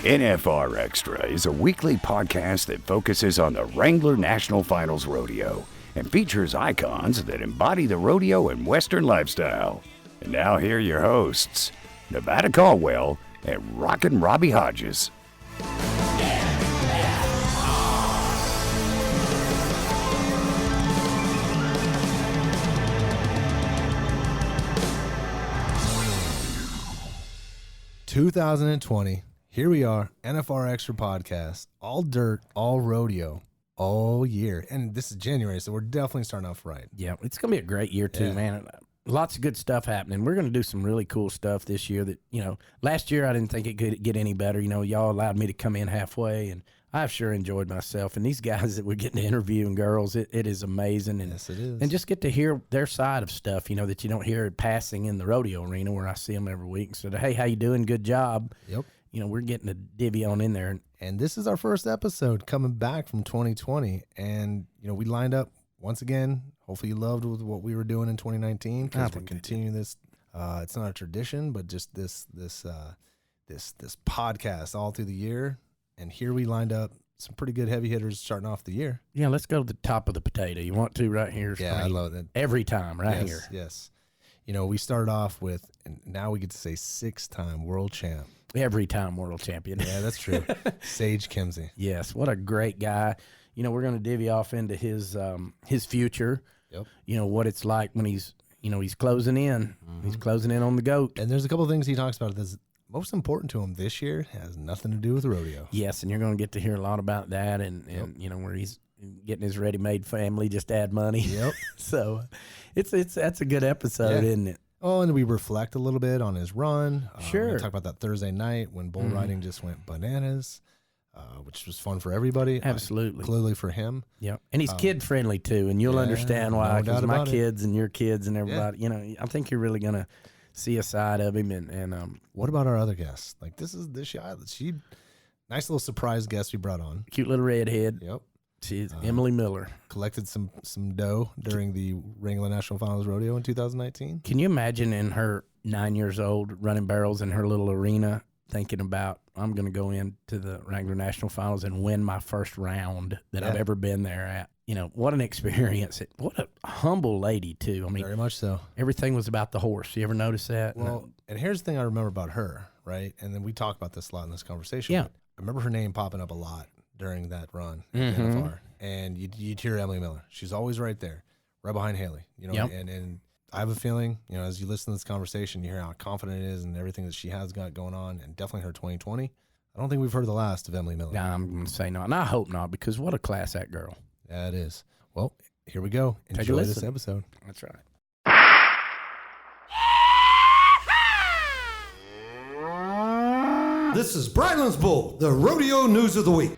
Nfr Extra is a weekly podcast that focuses on the Wrangler National Finals Rodeo and features icons that embody the rodeo and Western lifestyle. And now here are your hosts, Nevada Caldwell and Rockin' Robbie Hodges. (2020). Here we are, NFR Extra podcast, all dirt, all rodeo, all year. And this is January, so we're definitely starting off right. Yeah, it's going to be a great year too, man. Lots of good stuff happening. We're going to do some really cool stuff this year that, last year I didn't think it could get any better. Y'all allowed me to come in halfway, and I've sure enjoyed myself. And these guys that we're getting to interview and girls, it is amazing. And, yes, it is. And just get to hear their side of stuff, that you don't hear passing in the rodeo arena where I see them every week. So, hey, how you doing? Good job. Yep. We're getting a divvy on in there. And this is our first episode coming back from 2020. And, we lined up once again. Hopefully you loved what we were doing in 2019 because we're continuing this. It's not a tradition, but just this podcast all through the year. And here we lined up some pretty good heavy hitters starting off the year. Yeah, let's go to the top of the potato. You want to right here? Yeah, I love that. Every time right here. Yes. We started off with, and now we get to say 6-time world champ. Every time world champion. Yeah, that's true. Sage Kimzey. Yes, what a great guy. We're going to divvy off into his future. Yep. What it's like when he's closing in. Mm-hmm. He's closing in on the GOAT. And there's a couple of things he talks about that's most important to him this year. Has nothing to do with rodeo. Yes, and you're going to get to hear a lot about that and where he's getting his ready-made family just to add money. Yep. So that's a good episode, isn't it? Oh, and we reflect a little bit on his run. Sure. We talk about that Thursday night when bull riding just went bananas, which was fun for everybody. Absolutely. Clearly for him. Yeah. And he's kid-friendly, too, and you'll understand why. Because my kids and your kids and everybody, I think you're really going to see a side of him. And what about our other guests? Like, this she nice little surprise guest we brought on. Cute little redhead. Yep. She's Emily Miller. Collected some dough during the Wrangler National Finals Rodeo in 2019. Can you imagine in her 9 years old running barrels in her little arena thinking about, I'm going to go into the Wrangler National Finals and win my first round that I've ever been there at. What an experience. What a humble lady, too. I mean, very much so. Everything was about the horse. You ever notice that? Well, and here's the thing I remember about her, right? And then we talk about this a lot in this conversation. Yeah. I remember her name popping up a lot during that run at NFR. And you'd hear Emily Miller. She's always right there, right behind Haley. And I have a feeling, as you listen to this conversation, you hear how confident it is and everything that she has got going on, and definitely her 2020. I don't think we've heard the last of Emily Miller. Nah, I'm going to say no, and I hope not, because what a class act girl. Yeah, it is. Well, here we go. Enjoy this episode. That's right. This is Bradland's Bull, the rodeo news of the week.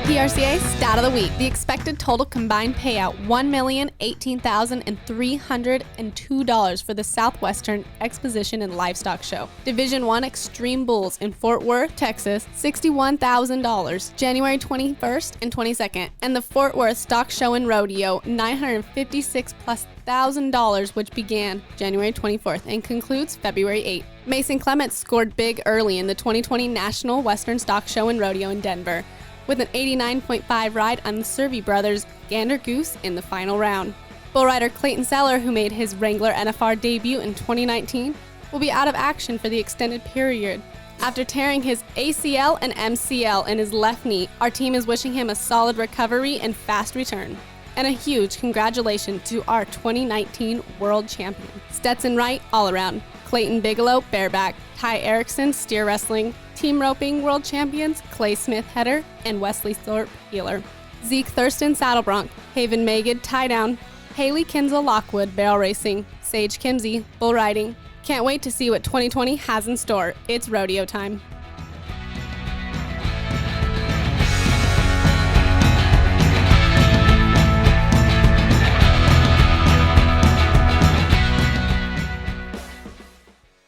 PRCA Stat of the Week. The expected total combined payout, $1,018,302 for the Southwestern Exposition and Livestock Show. Division 1 Extreme Bulls in Fort Worth, Texas, $61,000, January 21st and 22nd. And the Fort Worth Stock Show and Rodeo, $956,000+, which began January 24th and concludes February 8th. Mason Clements scored big early in the 2020 National Western Stock Show and Rodeo in Denver, with an 89.5 ride on the Servey Brothers Gander Goose in the final round. Bull rider Clayton Seller, who made his Wrangler NFR debut in 2019, will be out of action for the extended period. After tearing his ACL and MCL in his left knee, our team is wishing him a solid recovery and fast return. And a huge congratulations to our 2019 world champion, Stetson Wright all around, Clayton Bigelow bareback, Ty Erickson steer wrestling, team roping world champions Clay Smith header and Wesley Thorpe heeler, Zeke Thurston saddle bronc, Haven Magid tie down, Haley Kinzel Lockwood barrel racing, Sage Kimzey bull riding. Can't wait to see what 2020 has in store. It's rodeo time.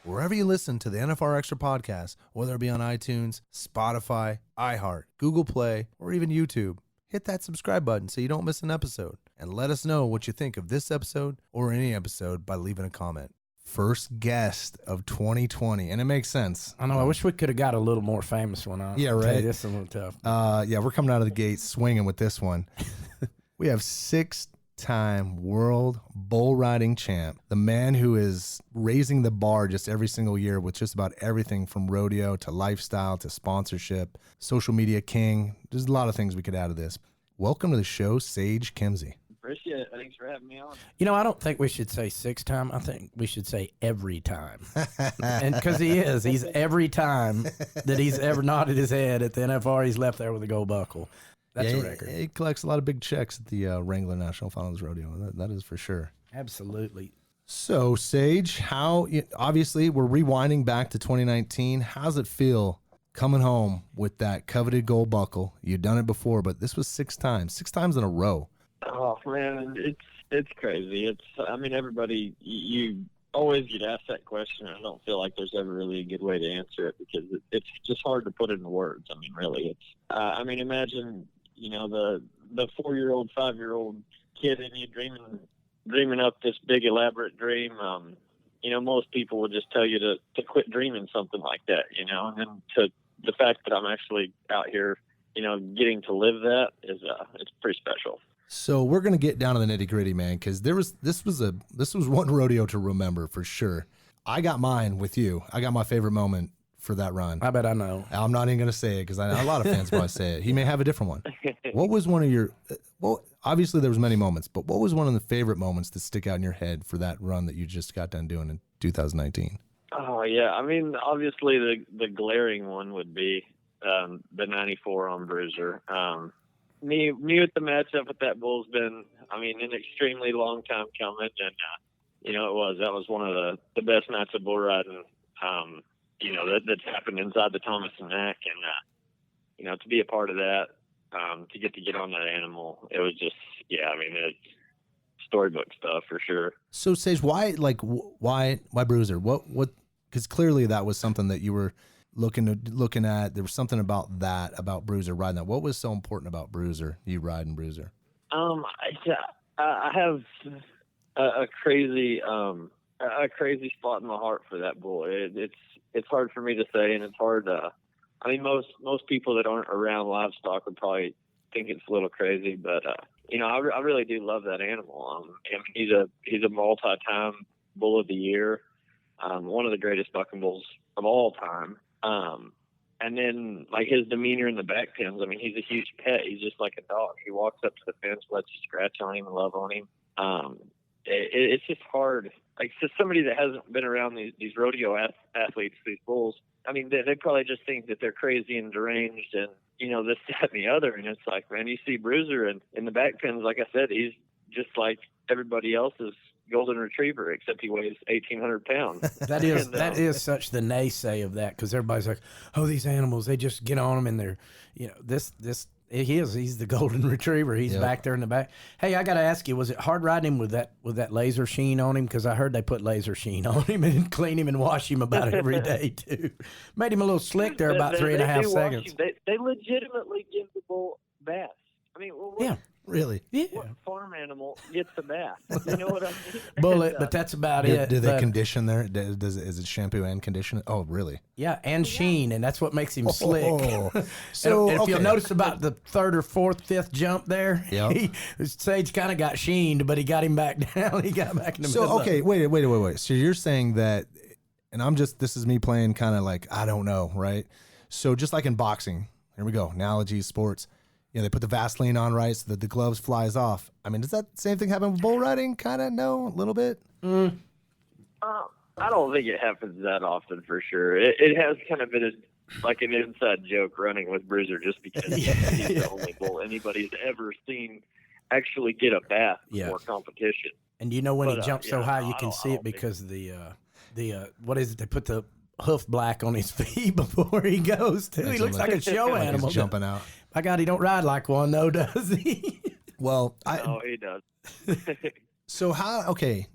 Wherever you listen to the NFR Extra podcast, whether it be on iTunes, Spotify, iHeart, Google Play, or even YouTube, hit that subscribe button so you don't miss an episode. And let us know what you think of this episode or any episode by leaving a comment. First guest of 2020, and it makes sense. I know. I wish we could have got a little more famous one. Yeah, right. This is a little tough. Yeah, we're coming out of the gate swinging with this one. We have 6-time world bull riding champ, the man who is raising the bar just every single year with just about everything from rodeo to lifestyle to sponsorship, social media king. There's a lot of things we could add to this. Welcome to the show, Sage Kimzey. Appreciate it. Thanks for having me on. You know, I don't think we should say 6-time. I think we should say every time. And because he's every time that he's ever nodded his head at the NFR, he's left there with a gold buckle. That's a record. He collects a lot of big checks at the Wrangler National Finals Rodeo. That is for sure. Absolutely. So, Sage, obviously we're rewinding back to 2019. How's it feel coming home with that coveted gold buckle? You've done it before, but this was 6 times in a row. Oh man, it's crazy. I mean, everybody, you always get asked that question. I don't feel like there's ever really a good way to answer it because it's just hard to put into words. I mean, really, I mean, imagine, the 4-year-old, 5-year-old kid in you dreaming up this big elaborate dream. Most people would just tell you to quit dreaming something like that, and then the fact that I'm actually out here, getting to live that it's pretty special. So we're gonna get down to the nitty gritty, man, because this was one rodeo to remember for sure. I got mine with you. I got my favorite moment for that run. I bet I know. I'm not even gonna say it because I know a lot of fans probably say it. He may have a different one. What was one of your? Well, obviously there was many moments, but what was one of the favorite moments that stick out in your head for that run that you just got done doing in 2019? Oh yeah, I mean, obviously the glaring one would be the '94 on Bruiser. Me with the matchup with that bull's been, I mean, an extremely long time coming, and that was one of the best nights of bull riding, that's happened inside the Thomas and Mack, and to be a part of that, to get on that animal, it was just, I mean, it's storybook stuff for sure. So Sage, why Bruiser? What? Because clearly that was something that you were looking at. There was something about Bruiser riding that. What was so important about Bruiser, you riding Bruiser? I have a crazy spot in my heart for that bull. It's hard for me to say, and it's hard to, I mean, most people that aren't around livestock would probably think it's a little crazy, but I really do love that animal. He's a multi-time bull of the year, one of the greatest bucking bulls of all time. And then like his demeanor in the back pens, I mean, he's a huge pet. He's just like a dog. He walks up to the fence, lets you scratch on him and love on him. It's just hard. Like, to somebody that hasn't been around these rodeo athletes, these bulls, I mean, they probably just think that they're crazy and deranged and, this, that, and the other. And it's like, man, you see Bruiser and in the back pens, like I said, he's just like everybody else's golden retriever, except he weighs 1,800 pounds. That is such the naysay of that, because everybody's like, oh, these animals, they just get on them and they're, he's the golden retriever. He's back there in the back. Hey, I got to ask you, was it hard riding him with that laser sheen on him? Because I heard they put laser sheen on him and clean him and wash him about every day too. Made him a little slick there about 3.5 seconds. They legitimately give the bull baths. I mean, yeah. Really? Yeah. What farm animal gets a bath? You know what I mean? Bullet, but that's about it. Do they condition there? Is it shampoo and condition? Oh, really? Yeah, and sheen, and that's what makes him slick. So and if you'll notice about the 3rd or 4th, 5th jump there, Sage kind of got sheened, but he got him back down. He got back in the middle. So, okay, wait. So you're saying that, and this is me playing kind of like, I don't know, right? So just like in boxing, here we go, analogies, sports. They put the Vaseline on, right, so that the gloves flies off. I mean, does that same thing happen with bull riding? Kind of, no, a little bit? I don't think it happens that often, for sure. It has kind of been like an inside joke running with Bruiser, just because he's the only bull anybody's ever seen actually get a bath before competition. And when he jumps so high, you can see it because the what is it? They put the hoof black on his feet before he goes, too. He looks like a show animal. He's jumping out. My God, he don't ride like one, though, does he? Well, no, he does. So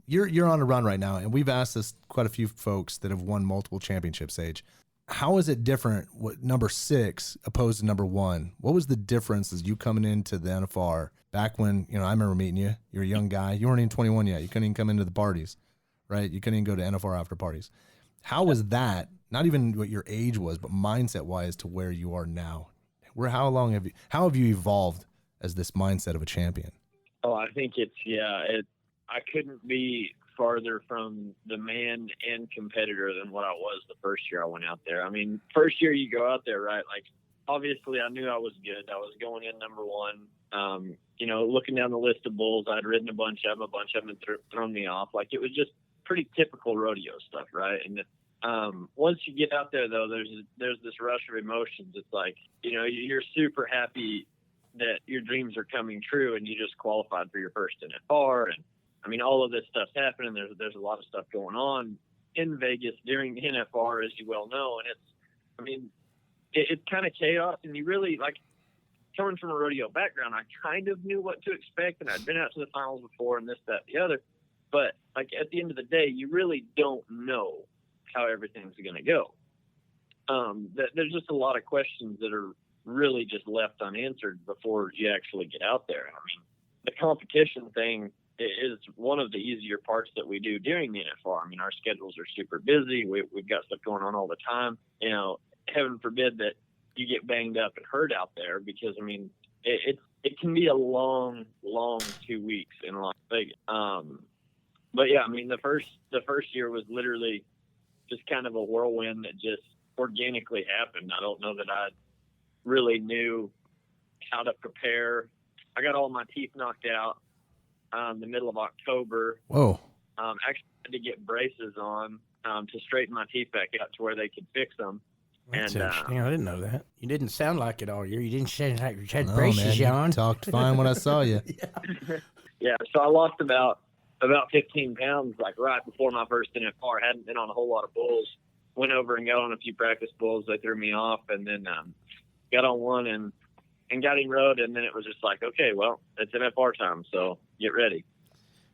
you're on a run right now, and we've asked this quite a few folks that have won multiple championships, Sage. How is it different? What number 6 opposed to number 1? What was the difference as you coming into the NFR back when, you know, I remember meeting you. You're a young guy. You weren't even 21 yet. You couldn't even come into the parties, right? You couldn't even go to NFR after parties. How was that? Not even what your age was, but mindset wise to where you are now. How have you evolved as this mindset of a champion? Oh, I think I couldn't be farther from the man and competitor than what I was the first year I went out there. I mean, first year you go out there, right? Like, obviously I knew I was good. I was going in number 1. You know, looking down the list of bulls, I'd ridden a bunch of them had thrown me off. Like, it was just pretty typical rodeo stuff, right? And once you get out there, though, there's this rush of emotions. It's like, you know, you're super happy that your dreams are coming true and you just qualified for your first NFR. And I mean, all of this stuff's happening. There's a lot of stuff going on in Vegas during the NFR, as you well know. And it's kind of chaos. And you really, like, coming from a rodeo background, I kind of knew what to expect, and I'd been out to the finals before and this, that, the other. But, like, at the end of the day, you really don't know how everything's going to go. There's just a lot of questions that are really just left unanswered before you actually get out there. I mean, the competition thing is one of the easier parts that we do during the NFR. I mean, our schedules are super busy. We've got stuff going on all the time. You know, heaven forbid that you get banged up and hurt out there, because, I mean, it can be a long 2 weeks in Las Vegas. But yeah, I mean, the first year was literally just kind of a whirlwind that just organically happened. I don't know that I really knew how to prepare. I got all my teeth knocked out the middle of October. Whoa. Actually had to get braces on to straighten my teeth back out to where they could fix them. That's interesting. I didn't know that. You didn't sound like it all year. You didn't sound like you had No, braces man, on. you talked fine when I saw you. Yeah, so I lost about 15 pounds, like, right before my first NFR. Hadn't been on a whole lot of bulls. Went over and got on a few practice bulls. They threw me off, and then got on one and got him rode, and then it was just like, okay, well, it's NFR time, so get ready.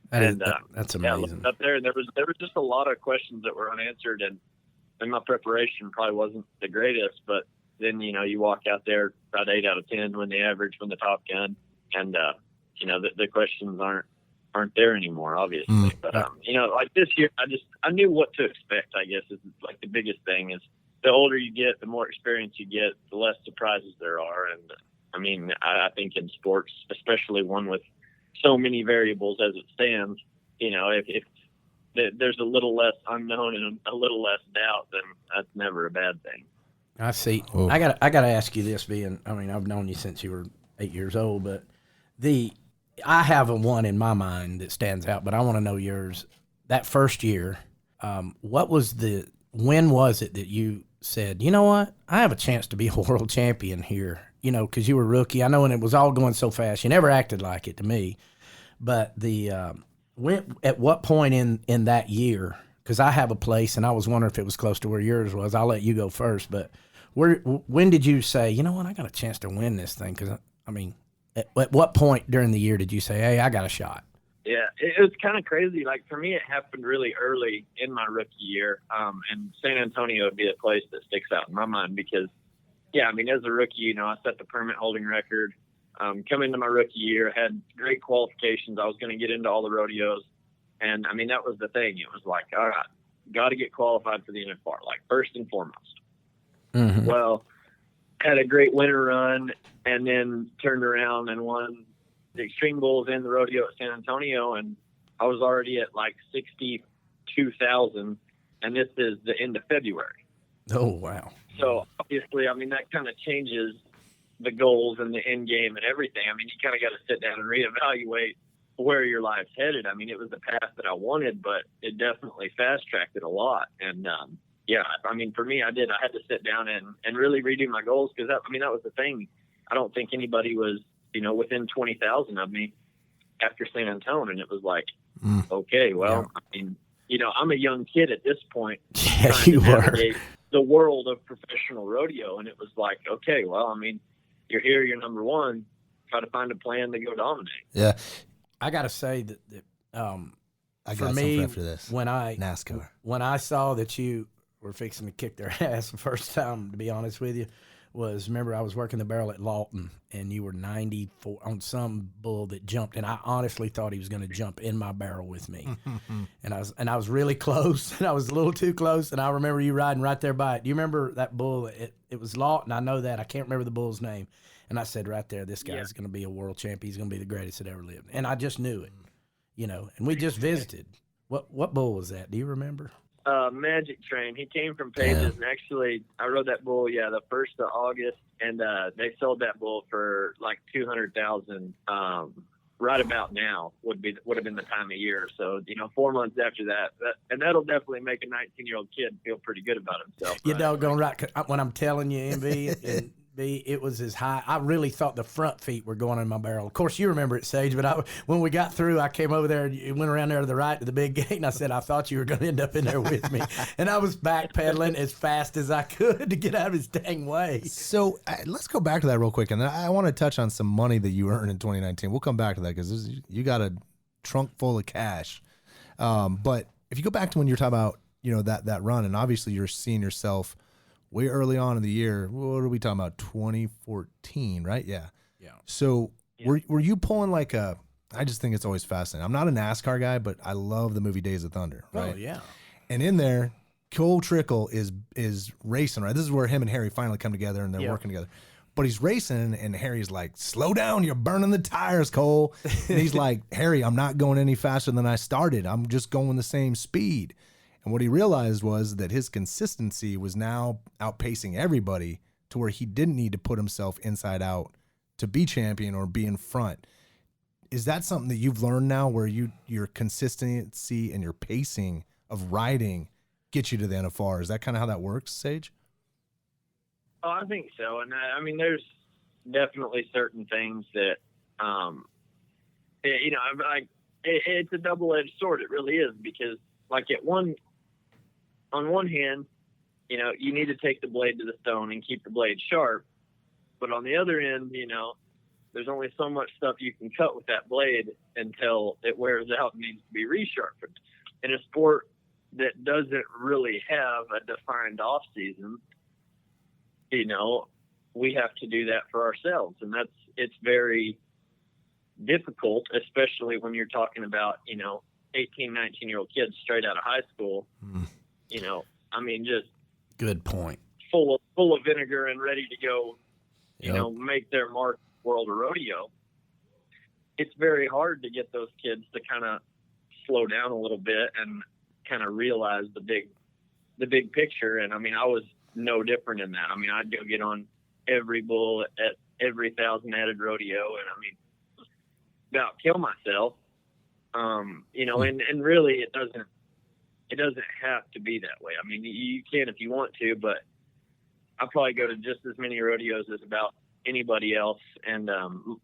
That's amazing. Yeah, up there, there was just a lot of questions that were unanswered, and my preparation probably wasn't the greatest, but then, you know, you walk out there about 8 out of 10 when the average from the Top Gun, and you know, the questions aren't there anymore, obviously. But you know, like this year, I knew what to expect, I guess, is like the biggest thing. Is the older you get, the more experience you get, the less surprises there are. And I mean, I think in sports, especially one with so many variables as it stands, you know, if there's a little less unknown and a little less doubt, then that's never a bad thing. I see. Ooh. I gotta ask you this, I've known you since you were 8 years old, but I have one in my mind that stands out, but I want to know yours. That first year, when was it that you said, you know what, I have a chance to be a world champion here? You know, because you were a rookie. I know, and it was all going so fast. You never acted like it to me. But at what point in that year, because I have a place, and I was wondering if it was close to where yours was. I'll let you go first. But when did you say, you know what, I got a chance to win this thing? Because, I mean, at what point during the year did you say, hey, I got a shot? Yeah, it was kind of crazy. Like, for me, it happened really early in my rookie year. And San Antonio would be a place that sticks out in my mind because, yeah, I mean, as a rookie, you know, I set the permit holding record. Coming into my rookie year, had great qualifications. I was going to get into all the rodeos. And, I mean, that was the thing. It was like, all right, got to get qualified for the NFR, like, first and foremost. Mm-hmm. Well, had a great winter run and then turned around and won the Extreme Bulls and the rodeo at San Antonio. And I was already at, like, 62,000. And this is the end of February. Oh, wow. So, obviously, I mean, that kind of changes the goals and the end game and everything. I mean, you kind of got to sit down and reevaluate where your life's headed. I mean, it was the path that I wanted, but it definitely fast-tracked it a lot. And, yeah, I mean, for me, I had to sit down and really redo my goals because, that was the thing. I don't think anybody was, you know, within 20,000 of me after San Antonio. And it was like, okay, well, yeah. I mean, you know, I'm a young kid at this point. Yeah, you were. The world of professional rodeo. And it was like, okay, well, I mean, you're here, you're number one, try to find a plan to go dominate. Yeah. I got to say that I for got me, something after this. when I NASCAR. When I saw that you were fixing to kick their ass the first time, to be honest with you, was, remember, I was working the barrel at Lawton, and you were 94 on some bull that jumped, and I honestly thought he was going to jump in my barrel with me. and I was really close, and I was a little too close, and I remember you riding right there by it. Do you remember that bull? It was Lawton. I know that. I can't remember the bull's name. And I said right there, this guy's going to be a world champion. He's going to be the greatest that ever lived. And I just knew it, and we just visited. What bull was that? Do you remember? Magic Train. He came from Pages, and actually, I rode that bull. The 1st of August, and they sold that bull for like $200,000. Right about now would have been the time of year. So 4 months after that, and that'll definitely make a 19-year-old kid feel pretty good about himself. You doggone right. 'Cause when I'm telling you, MV and B, it was as high. I really thought the front feet were going in my barrel. Of course, you remember it, Sage, but when we got through, I came over there and went around there to the right to the big gate, and I said, I thought you were going to end up in there with me. And I was backpedaling as fast as I could to get out of his dang way. So let's go back to that real quick, and I want to touch on some money that you earned in 2019. We'll come back to that because you got a trunk full of cash. But if you go back to when you're talking about that run, and obviously you're seeing yourself way early on in the year. What are we talking about? 2014, right? Yeah. So were you pulling like I just think it's always fascinating. I'm not a NASCAR guy, but I love the movie Days of Thunder, right? Oh, yeah. And in there, Cole Trickle is racing, right? This is where him and Harry finally come together and they're working together. But he's racing, and Harry's like, slow down, you're burning the tires, Cole. And he's like, Harry, I'm not going any faster than I started. I'm just going the same speed. And what he realized was that his consistency was now outpacing everybody to where he didn't need to put himself inside out to be champion or be in front. Is that something that you've learned now where your consistency and your pacing of riding gets you to the NFR? Is that kind of how that works, Sage? Oh, I think so. And I mean, there's definitely certain things that, it's a double-edged sword. It really is, because like on one hand, you need to take the blade to the stone and keep the blade sharp. But on the other end, there's only so much stuff you can cut with that blade until it wears out and needs to be resharpened. In a sport that doesn't really have a defined off season, we have to do that for ourselves. And it's very difficult, especially when you're talking about, 18, 19-year-old kids straight out of high school. Just good point. Full of vinegar and ready to go, make their mark world of rodeo. It's very hard to get those kids to kind of slow down a little bit and kind of realize the big picture. And I was no different in that. I'd go get on every bull at every 1,000 added rodeo, and about kill myself. And really it doesn't have to be that way. You can if you want to, but I probably go to just as many rodeos as about anybody else. And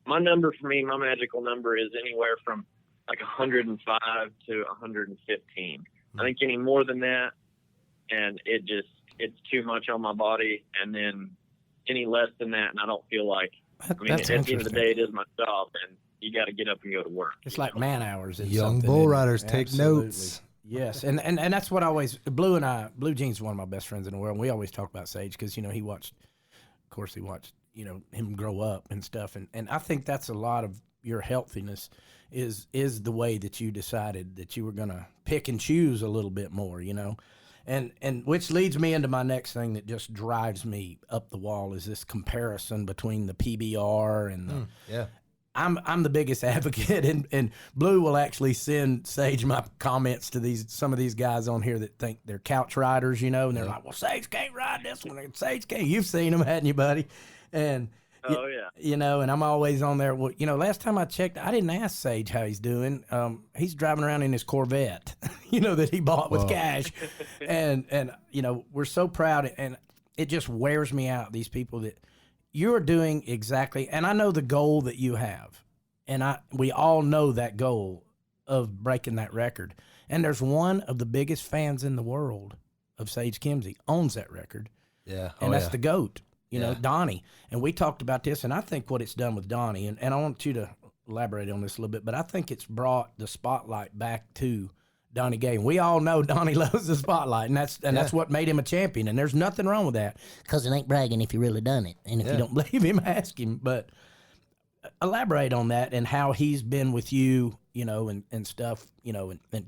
my number for me, my magical number is anywhere from like 105 to 115. I think any more than that, and it's too much on my body. And then any less than that, and I don't feel like, at the end of the day, it is my job, and you got to get up and go to work. It's like man hours. Young bull riders take notes. Yes, and that's what I always, Blue Jean's one of my best friends in the world, and we always talk about Sage because, he watched him grow up and stuff, and I think that's a lot of your healthiness is the way that you decided that you were going to pick and choose a little bit more, and which leads me into my next thing that just drives me up the wall is this comparison between the PBR and the I'm the biggest advocate, and Blue will actually send Sage my comments to some of these guys on here that think they're couch riders, and they're like, well, Sage can't ride this one. Sage can't. You've seen them, hadn't you, buddy? And oh yeah, and I'm always on there. Well, last time I checked, I didn't ask Sage how he's doing. He's driving around in his Corvette, that he bought with cash, and we're so proud, and it just wears me out. These people that. You're doing exactly, and I know the goal that you have, and we all know that goal of breaking that record. And there's one of the biggest fans in the world of Sage Kimzey owns that record. Yeah. And that's the GOAT, Donnie. And we talked about this, and I think what it's done with Donnie, and I want you to elaborate on this a little bit, but I think it's brought the spotlight back to Donnie Gay. And we all know Donnie loves the spotlight, and that's what made him a champion. And there's nothing wrong with that, because it ain't bragging if you really done it. And if you don't believe him, ask him. But elaborate on that and how he's been with you, and stuff, and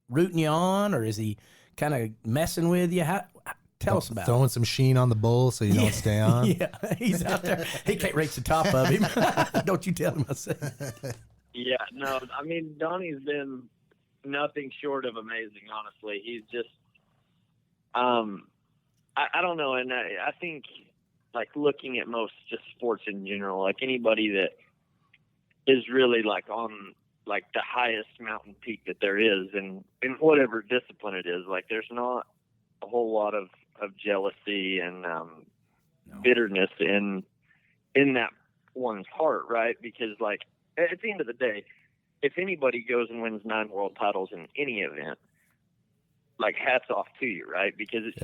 rooting you on, or is he kind of messing with you? Tell us about throwing some sheen on the bull so you don't stay on. Yeah, he's out there. He can't reach the top of him. Don't you tell him I said. Yeah, no, I mean, Donnie's been nothing short of amazing, honestly. He's just, I don't know, and I think, like, looking at most just sports in general, like anybody that is really, like, on, like, the highest mountain peak that there is, and in whatever discipline it is, like, there's not a whole lot of jealousy and bitterness in that one's heart, right? Because, like, at the end of the day, if anybody goes and wins 9 world titles in any event, like, hats off to you, right? Because it's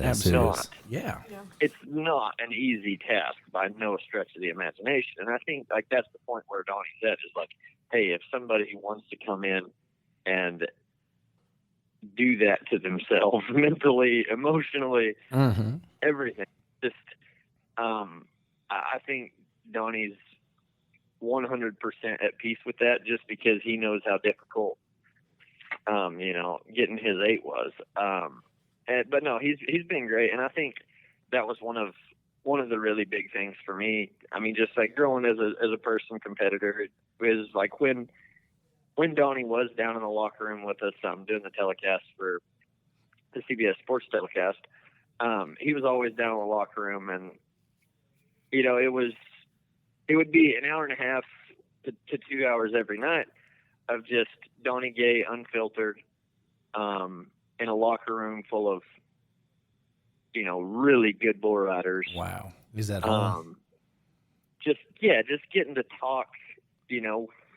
not an easy task by no stretch of the imagination. And I think, like, that's the point where Donnie's at, is like, hey, if somebody wants to come in and do that to themselves mentally, emotionally, everything, just I think Donnie's 100% at peace with that, just because he knows how difficult getting his 8 was. But no, he's been great, and I think that was one of the really big things for me. I mean, just like growing as a person competitor, it was like when Donnie was down in the locker room with us, doing the telecast for the CBS Sports telecast, he was always down in the locker room, and it would be an hour and a half to 2 hours every night of just Donnie Gay unfiltered, in a locker room full of, really good bull riders. Wow. Is that home? Just getting to talk,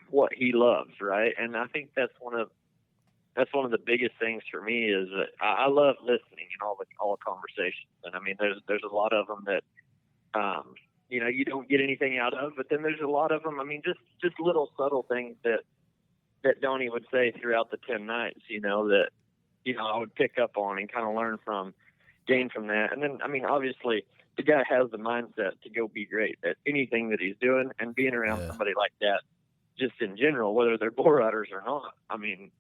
what he loves, right? And I think that's one of the biggest things for me, is that I love listening in all the conversations. And I mean, there's a lot of them that, you don't get anything out of, but then there's a lot of them, I mean, just little subtle things that Donnie would say throughout the 10 nights, that, I would pick up on and kind of learn from, gain from that. And then, I mean, obviously the guy has the mindset to go be great at anything that he's doing, and being around somebody like that, just in general, whether they're bull riders or not, I mean,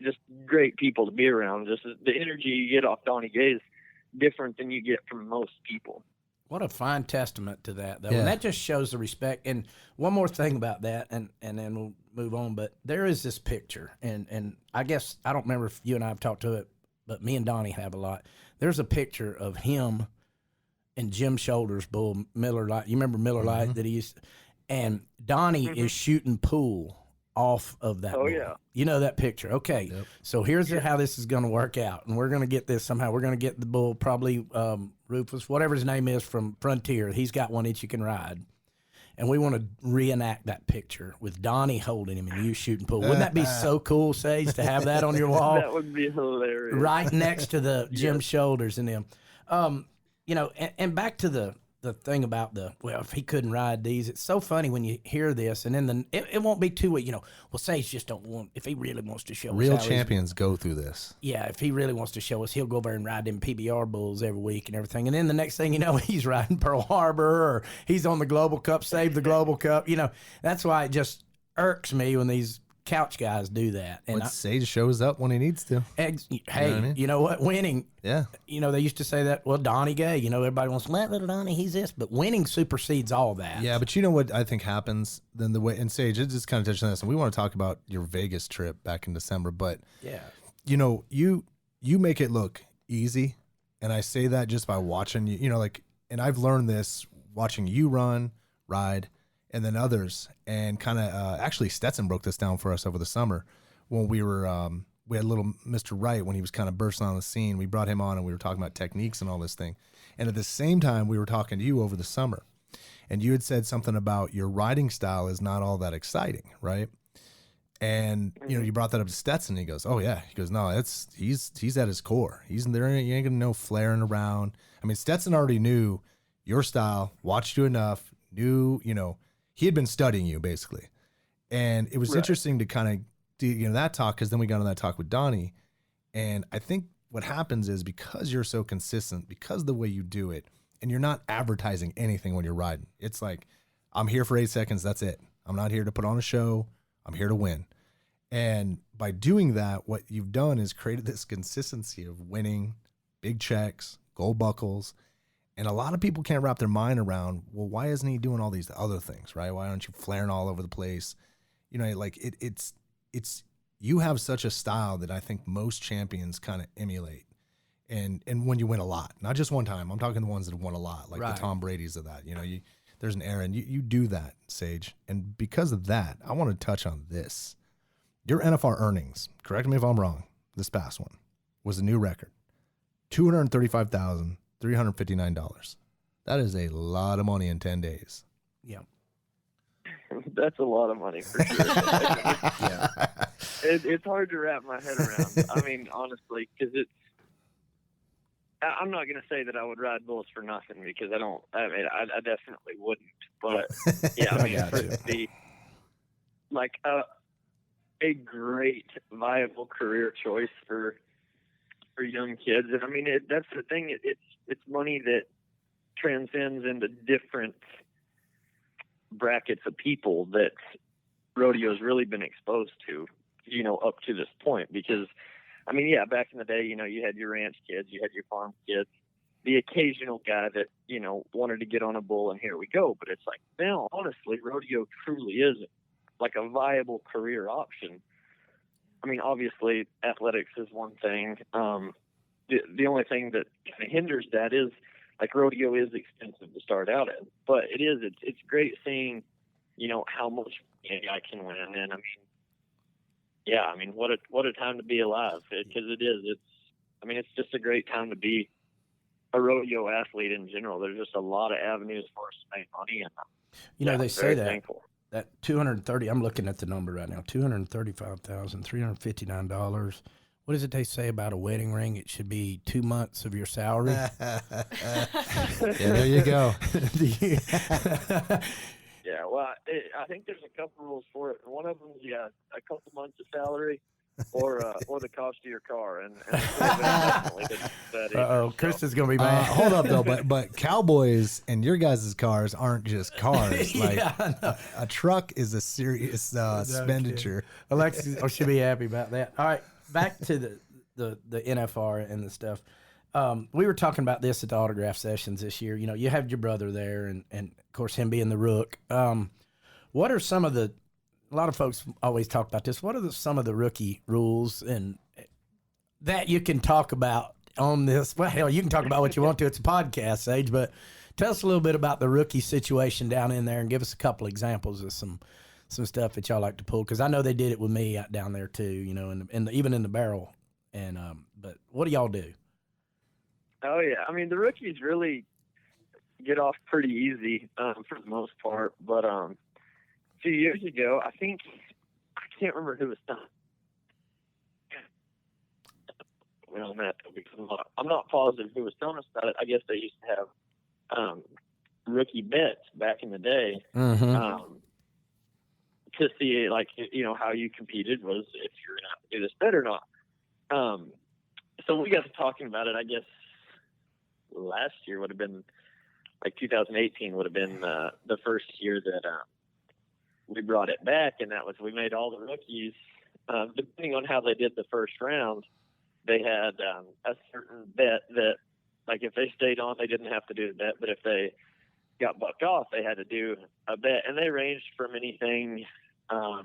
just great people to be around. Just the energy you get off Donnie Gay is different than you get from most people. What a fine testament to that, though. Yeah. And that just shows the respect. And one more thing about that, and then we'll move on, but there is this picture, and I guess, I don't remember if you and I have talked to it, but me and Donnie have a lot. There's a picture of him and Jim Shoulders' bull, Miller Lite. You remember Miller Lite that he used to, and Donnie is shooting pool off of that bull. Yeah. You know that picture. Okay. Yep. So here's how this is going to work out. And we're going to get this somehow. We're going to get the bull, probably Rufus, whatever his name is, from Frontier. He's got one that you can ride. And we want to reenact that picture with Donnie holding him and you shooting pool. Wouldn't that be so cool, Sage, to have that on your wall? That would be hilarious. Right next to the Jim Shoulders and them. And back to the thing about if he couldn't ride these, it's so funny when you hear this, and then it won't be too, Sage just don't want, if he really wants to show us. Real champions go through this. Yeah, if he really wants to show us, he'll go over and ride them PBR bulls every week and everything. And then the next thing you know, he's riding Pearl Harbor, or he's on the Global Cup, save the Global Cup. That's why it just irks me when these couch guys do that. And Sage shows up when he needs to. Hey, you know what? Winning. Yeah. They used to say that, well, Donnie Gay, everybody wants, let little Donnie, he's this, but winning supersedes all that. Yeah, but you know what I think happens then the way, and Sage, it just kind of touched on this, and we want to talk about your Vegas trip back in December, but yeah, you make it look easy, and I say that just by watching you, and I've learned this watching you ride, and then others, and kind of actually Stetson broke this down for us over the summer when we were we had little Mr. Wright when he was kind of bursting on the scene. We brought him on and we were talking about techniques and all this thing, and at the same time we were talking to you over the summer, and you had said something about your riding style is not all that exciting, right? And you brought that up to Stetson. And he goes, "Oh yeah," he goes, "No, he's at his core. He's there. You ain't gonna know flaring around." I mean, Stetson already knew your style, watched you enough, knew he had been studying you basically, and it was interesting to kind of do that talk, because then we got on that talk with Donnie, And I think what happens is because you're so consistent, because of the way you do it, and you're not advertising anything when you're riding. It's like, I'm here for 8 seconds. That's it. I'm not here to put on a show. I'm here to win. And by doing that, what you've done is created this consistency of winning, big checks, gold buckles. And a lot of people can't wrap their mind around, well, why isn't he doing all these other things, right? Why aren't you flaring all over the place? You know, like it's you have such a style that I think most champions kind of emulate. And when you win a lot, not just one time, I'm talking the ones that have won a lot, like the Tom Brady's of that. You know, there's an era, and you do that, Sage. And because of that, I want to touch on this. Your Nfr earnings, correct me if I'm wrong, this past one was a new record, $235,359. That is a lot of money in 10 days. Yeah. That's a lot of money for sure. Yeah. It's hard to wrap my head around. I mean, honestly, because I'm not going to say that I would ride bulls for nothing, because I don't. I mean, I definitely wouldn't. But yeah, I mean, for it to be like a great viable career choice for young kids, and I mean, that's the thing. It's money that transcends into different brackets of people that rodeo's really been exposed to, you know, up to this point. Because I mean, yeah, back in the day, you know, you had your ranch kids, you had your farm kids, the occasional guy that, you know, wanted to get on a bull, and here we go. But it's like, now, honestly, rodeo truly is like a viable career option. I mean, obviously, athletics is one thing. The only thing that kind of hinders that is, like, rodeo is expensive to start out in. But it's great seeing, you know, how much a guy can win. And I mean, yeah, I mean, what a time to be alive, because it's just a great time to be a rodeo athlete in general. There's just a lot of avenues for us to make money, and you know, they say that thankful. That 230. I'm looking at the number right now. $235,359. What is it they say about a wedding ring? It should be 2 months of your salary. Yeah, there you go. Yeah, well, I think there's a couple rules for it. One of them is, a couple months of salary, or the cost of your car. And definitely didn't do that either. Chris is gonna be mad. Hold up though, but Cowboys and your guys' cars aren't just cars. Like a truck is a serious expenditure. Alexis should be happy about that. All right, back to the NFR and the stuff. We were talking about this at the autograph sessions this year. You know, you have your brother there, and of course him being the rook. What are some of a lot of folks always talk about this. What are some of the rookie rules and that you can talk about on this? Well, hell, you can talk about what you want to. It's a podcast, Sage, but tell us a little bit about the rookie situation down in there, and give us a couple examples of some stuff that y'all like to pull, because I know they did it with me out down there too. You know, and even in the barrel. And but what do y'all do? Oh yeah, I mean, the rookies really get off pretty easy for the most part. But a few years ago, I can't remember who was done. Well, I'm not positive who was telling us about it. I guess they used to have rookie bets back in the day. Mm-hmm. To see, like, you know, how you competed was if you're going to do this bet or not. So we got to talking about it. I guess last year would have been, like, 2018 would have been the first year that we brought it back, and that was, we made all the rookies, depending on how they did the first round, they had a certain bet that, like, if they stayed on, they didn't have to do the bet, but if they got bucked off, they had to do a bet. And they ranged from anything, I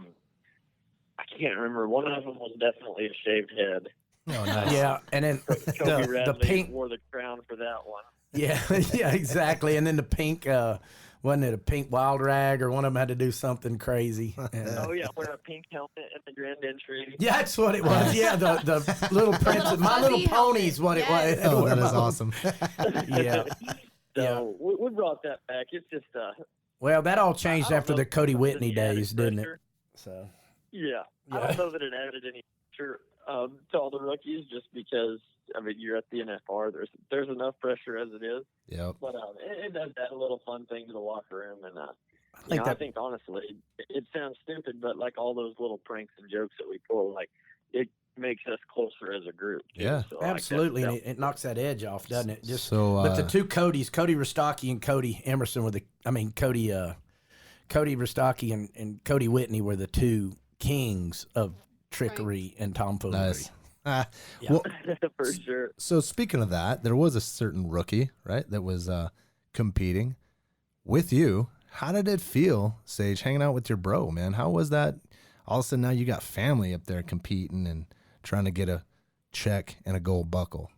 can't remember. One of them was definitely a shaved head. Oh, nice. Yeah, and then the pink wore the crown for that one. Yeah, yeah, exactly. And then the pink, wasn't it a pink wild rag, or one of them had to do something crazy? Oh yeah, wear a pink helmet at the grand entry. Yeah, that's what it was. Yeah, the little prince, My Little Pony's what it was. Oh, that is awesome. Yeah. So we brought that back. It's just well, that all changed after the Cody Whitney days, didn't it? So yeah, I don't know that it added any pressure to all the rookies, just because, I mean, you're at the NFR. There's enough pressure as it is. Yep. But it does add a little fun thing to the locker room, and I think honestly, it sounds stupid, but like all those little pranks and jokes that we pull, like, it makes us closer as a group. Too. Yeah, so, absolutely. And it knocks that edge off, doesn't it? Just so, but the two Codys, Cody Rostocki and Cody Emerson were Cody Rostocki and Cody Whitney were the two kings of trickery and tomfoolery. Nice. Yeah. Well, for sure. So speaking of that, there was a certain rookie, right, that was competing with you. How did it feel, Sage, hanging out with your bro, man? How was that? All of a sudden now you got family up there competing and trying to get a check and a gold buckle.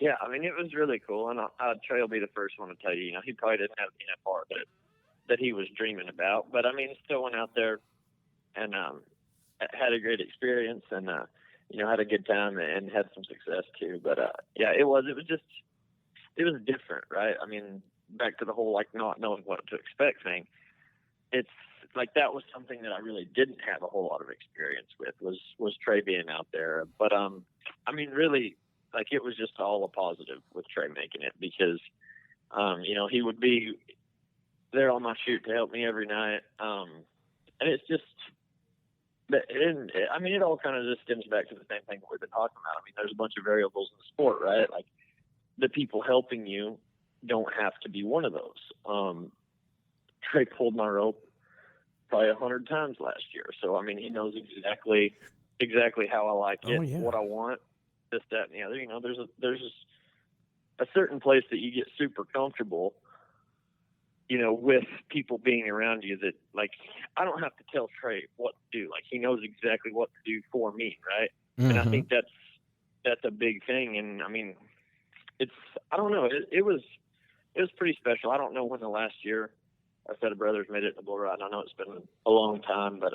Yeah, I mean, it was really cool, and Trey will be the first one to tell you, he probably didn't have the NFR that he was dreaming about, but I mean, still went out there and had a great experience and had a good time and had some success too. But yeah, it was different, right? I mean, back to the whole not knowing what to expect thing. It's like that was something that I really didn't have a whole lot of experience with was Trey being out there. But I mean, really, it was just all a positive with Trey making it because he would be there on my chute to help me every night. And it's just. I mean, it all kind of just stems back to the same thing that we've been talking about. I mean, there's a bunch of variables in the sport, right? Like the people helping you don't have to be one of those. Trey pulled my rope probably 100 times last year. So, I mean, he knows exactly how I like it, what I want, this, that, and the other. There's a certain place that you get super comfortable, with people being around you that, I don't have to tell Trey what to do. He knows exactly what to do for me, right? Mm-hmm. And I think that's a big thing. And, I mean, I don't know. It was pretty special. I don't know when the last year our set of brothers made it in the bull ride. I know it's been a long time, but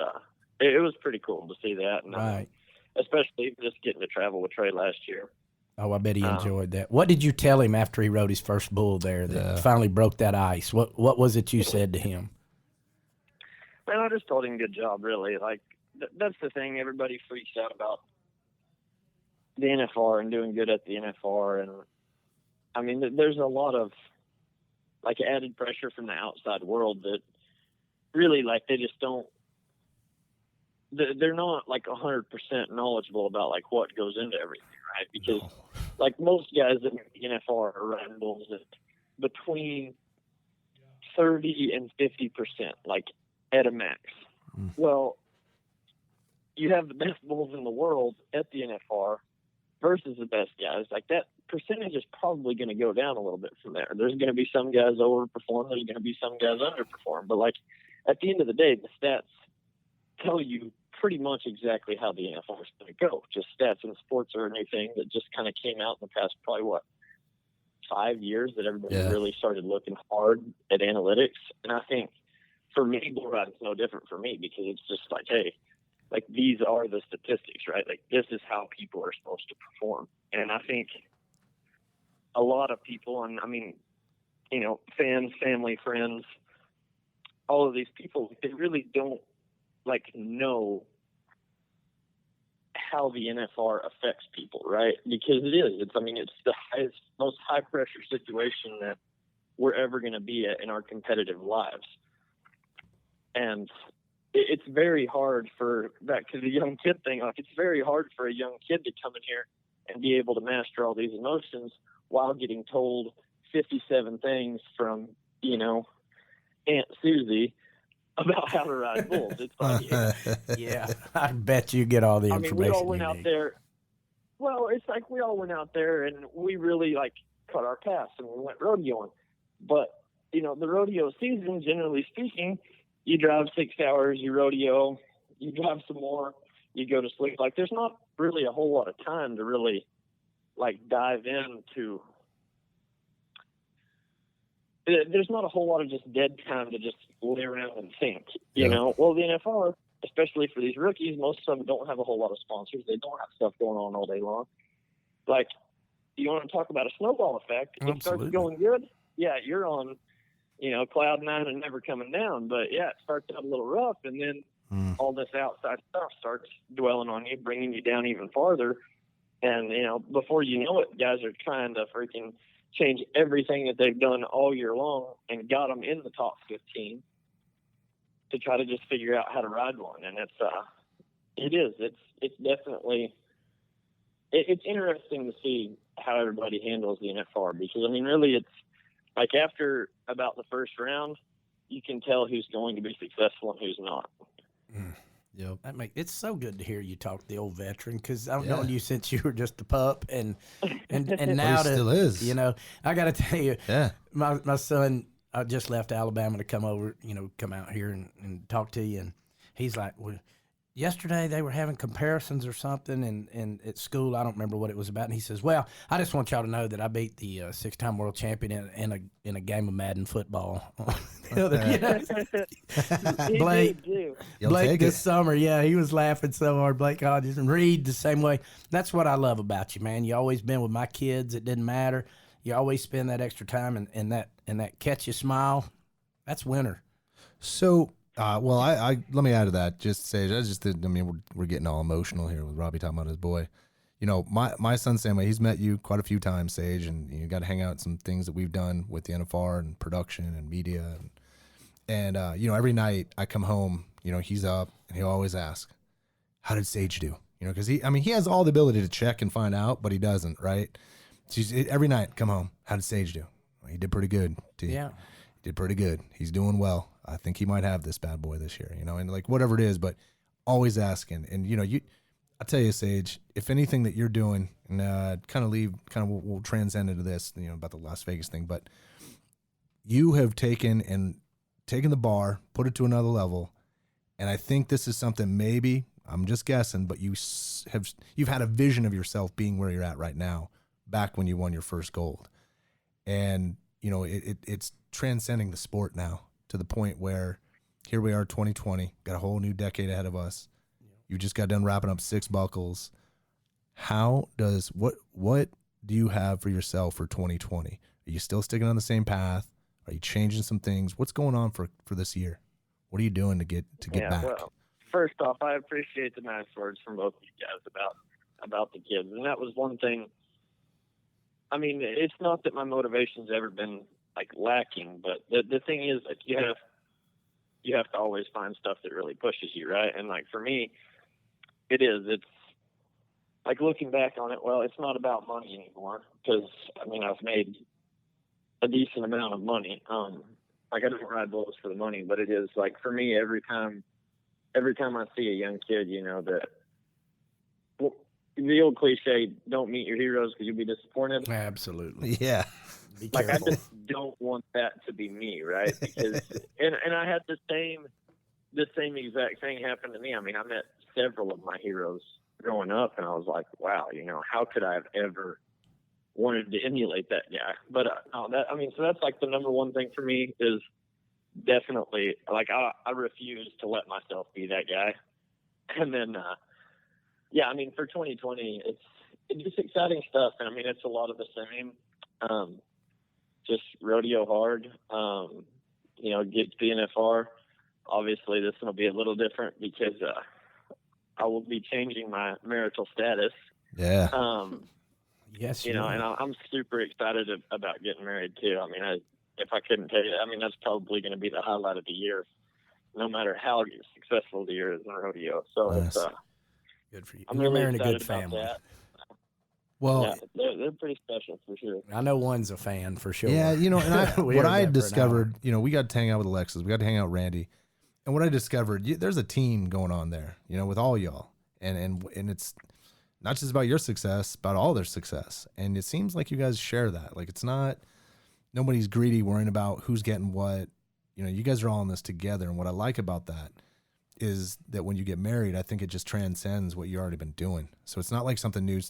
it was pretty cool to see that. And, right. Especially just getting to travel with Trey last year. Oh, I bet he enjoyed that. What did you tell him after he rode his first bull there that finally broke that ice? What was it you said to him? Man, I just told him good job, really. That's the thing. Everybody freaks out about the NFR and doing good at the NFR. And, I mean, there's a lot of, added pressure from the outside world that really, they just don't, they're not, 100% knowledgeable about, what goes into everything. Right? Because, most guys in the NFR are riding bulls at between 30 and 50%, at a max. Mm. Well, you have the best bulls in the world at the NFR versus the best guys. That percentage is probably going to go down a little bit from there. There's going to be some guys overperform. There's going to be some guys underperform. But, at the end of the day, the stats tell you pretty much exactly how the NFL is going to go. Just stats in sports or anything that just kind of came out in the past probably 5 years that everybody really started looking hard at analytics. And I think for me, bull riding is no different for me because it's just hey, these are the statistics, right? This is how people are supposed to perform. And I think a lot of people, and I mean, fans, family, friends, all of these people, they really don't know how the NFR affects people, right? Because it's the highest, most high pressure situation that we're ever going to be at in our competitive lives. And it's very hard back to the young kid thing, it's very hard for a young kid to come in here and be able to master all these emotions while getting told 57 things from, Aunt Susie about how to ride bulls. It's yeah, I bet you get all the information. We all went out there. Well, it's we all went out there and we really cut our pass and we went rodeoing. But the rodeo season, generally speaking, you drive 6 hours, you rodeo, you drive some more, you go to sleep. There's not really a whole lot of time to really dive into. There's not a whole lot of just dead time to just lay around and think, you know. Well, the NFR, especially for these rookies, most of them don't have a whole lot of sponsors. They don't have stuff going on all day long. You want to talk about a snowball effect? Absolutely. It starts going good. Yeah, you're on, cloud nine and never coming down. But yeah, it starts out a little rough, and then all this outside stuff starts dwelling on you, bringing you down even farther. And before you know it, guys are trying to freaking change everything that they've done all year long and got them in the top 15 to try to just figure out how to ride one. And It is. It's definitely. It's interesting to see how everybody handles the NFR because I mean, really, it's like after about the first round, you can tell who's going to be successful and who's not. Yep. It's so good to hear you talk to the old veteran because I've known you since you were just a pup, and now he still is. You know, I got to tell you, Yeah. My son, I just left Alabama to come over, come out here and talk to you, and he's like, well, yesterday they were having comparisons or something and at school. I don't remember what it was about. And he says, well, I just want y'all to know that I beat the 6-time world champion in a game of Madden football. Blake this summer, he was laughing so hard. Blake Hodges and Reed the same way. That's what I love about you, man. You always been with my kids. It didn't matter. You always spend that extra time and that catch you smile. That's winter. So, well, I let me add to that. Just say, we're getting all emotional here with Robbie talking about his boy. My son same way. He's met you quite a few times, Sage, and you got to hang out at some things that we've done with the NFR and production and media, and every night I come home, he's up and he'll always ask, "How did Sage do?" Because he has all the ability to check and find out, but he doesn't, right? So every night, come home, how did Sage do? Well, he did pretty good. Yeah, he did pretty good. He's doing well. I think he might have this bad boy this year, and like whatever it is, but always asking. And I tell you, Sage, if anything that you're doing, and we'll transcend into this, about the Las Vegas thing, but you have taken the bar, put it to another level, and I think this is something maybe I'm just guessing, but you've had a vision of yourself being where you're at right now, back when you won your first gold, and it's transcending the sport now to the point where here we are, 2020, got a whole new decade ahead of us. You just got done wrapping up 6 buckles. What do you have for yourself for 2020? Are you still sticking on the same path? Are you changing some things? What's going on for this year? What are you doing to get back? Well, first off, I appreciate the nice words from both of you guys about the kids, and that was one thing. I mean, it's not that my motivation's ever been like lacking, but the thing is that you have to always find stuff that really pushes you, right? And like for me, it's like looking back on it. Well, it's not about money anymore because I've made a decent amount of money. Like I don't ride bulls for the money, but it is like for me every time I see a young kid, that the old cliche, don't meet your heroes because you'll be disappointed. Absolutely. Yeah. Be like careful. I just don't want that to be me, right? Because and I had the same exact thing happen to me. I mean, I met several of my heroes growing up, and I was like, wow, how could I have ever wanted to emulate that guy? But so that's like the number one thing for me is definitely like I refuse to let myself be that guy. And then for 2020 it's just exciting stuff, and it's a lot of the same, just rodeo hard, get to the NFR. Obviously this will be a little different because I will be changing my marital status. Yeah. Yes, and I'm super excited about getting married too. If I couldn't tell you, that's probably going to be the highlight of the year, no matter how successful the year is in rodeo. So nice. It's good for you. I'm You're really marrying a excited good about family. that. Well, yeah, they're pretty special for sure. I know one's a fan for sure. yeah, and what I discovered, hour. we got to hang out with Alexis, we got to hang out with Randy, and what I discovered, there's a team going on there, with all y'all, and it's not just about your success, about all their success, and it seems like you guys share that. Like it's not, nobody's greedy, worrying about who's getting what. You guys are all in this together, and what I like about that is that when you get married, I think it just transcends what you've already been doing. So it's not like something new.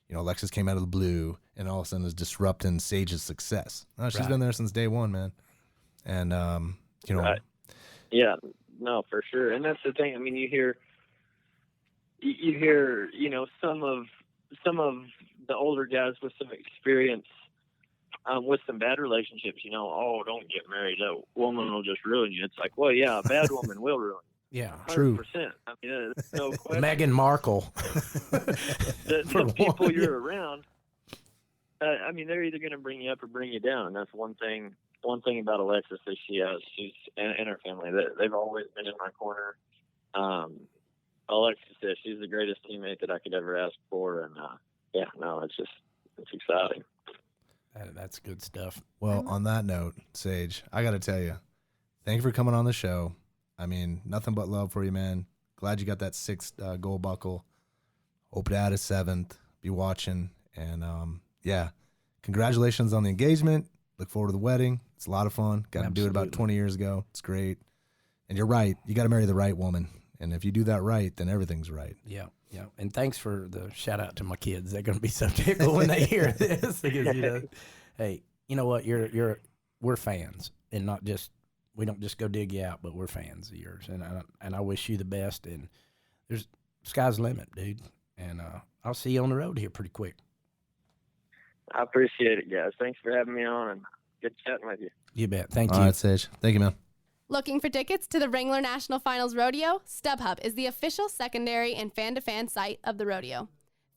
Alexis came out of the blue and all of a sudden is disrupting Sage's success. No, she's been there since day one, man. And Right. Yeah, no, for sure. And that's the thing. You hear, some of the older guys with some experience, with some bad relationships, oh, don't get married. A woman will just ruin you. It's like, well, yeah, a bad woman will ruin you. Yeah, 100%. True. It's no question. Meghan Markle. the people you're around, they're either going to bring you up or bring you down. That's one thing about Alexis that she has. She's and her family. They've always been in my corner. Alexis said, she's the greatest teammate that I could ever ask for. And it's exciting. That's good stuff. Well, on that note, Sage, I got to tell you, thank you for coming on the show. I mean, nothing but love for you, man. Glad you got that 6th gold buckle. Hope to add a 7th. Be watching. And, congratulations on the engagement. Look forward to the wedding. It's a lot of fun. Got to do it about 20 years ago. It's great. And you're right. You got to marry the right woman. And if you do that right, then everything's right. Yeah. And thanks for the shout out to my kids. They're going to be so tickled when they hear this because, hey, you know what? We're fans, and we don't just go dig you out, but we're fans of yours. And I wish you the best. And sky's the limit, dude. And I'll see you on the road here pretty quick. I appreciate it, guys. Thanks for having me on, and good chatting with you. You bet. Thank you. All right, Sage. Thank you, man. Looking for tickets to the Wrangler National Finals Rodeo? StubHub is the official secondary and fan-to-fan site of the rodeo.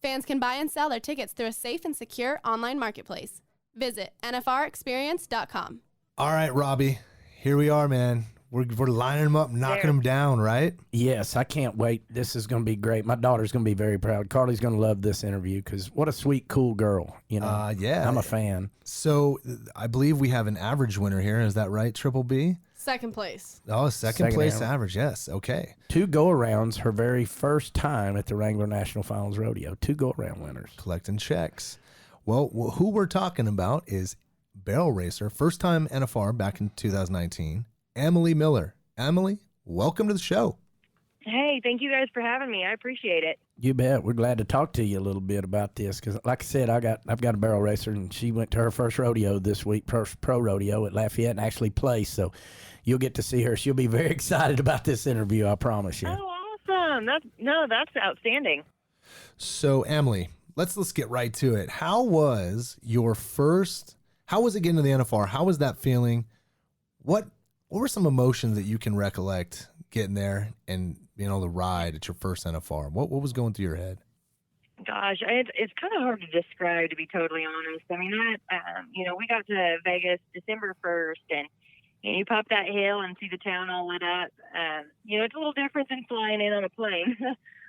Fans can buy and sell their tickets through a safe and secure online marketplace. Visit nfrexperience.com. All right, Robbie. Here we are, man. We're lining them up, knocking them down, right? Yes, I can't wait. This is going to be great. My daughter's going to be very proud. Carly's going to love this interview because what a sweet, cool girl. Yeah. I'm a fan. So I believe we have an average winner here. Is that right, Triple B? Second place. Oh, second place average. Yes. Okay. 2 go-arounds, her very first time at the Wrangler National Finals Rodeo. 2 go-around winners. Collecting checks. Well, who we're talking about is barrel racer, first time NFR back in 2019, Emily Miller. Emily, welcome to the show. Hey, thank you guys for having me. I appreciate it. You bet. We're glad to talk to you a little bit about this because, like I said, I've got a barrel racer, and she went to her first rodeo this week, pro rodeo at Lafayette, and actually placed. So you'll get to see her. She'll be very excited about this interview, I promise you. Oh, awesome. That's outstanding. So, Emily, let's get right to it. How was it getting to the NFR? How was that feeling? What were some emotions that you can recollect getting there and the ride at your first NFR? What was going through your head? Gosh, it's kind of hard to describe, to be totally honest. I mean, we got to Vegas December 1st, and you pop that hill and see the town all lit up. It's a little different than flying in on a plane.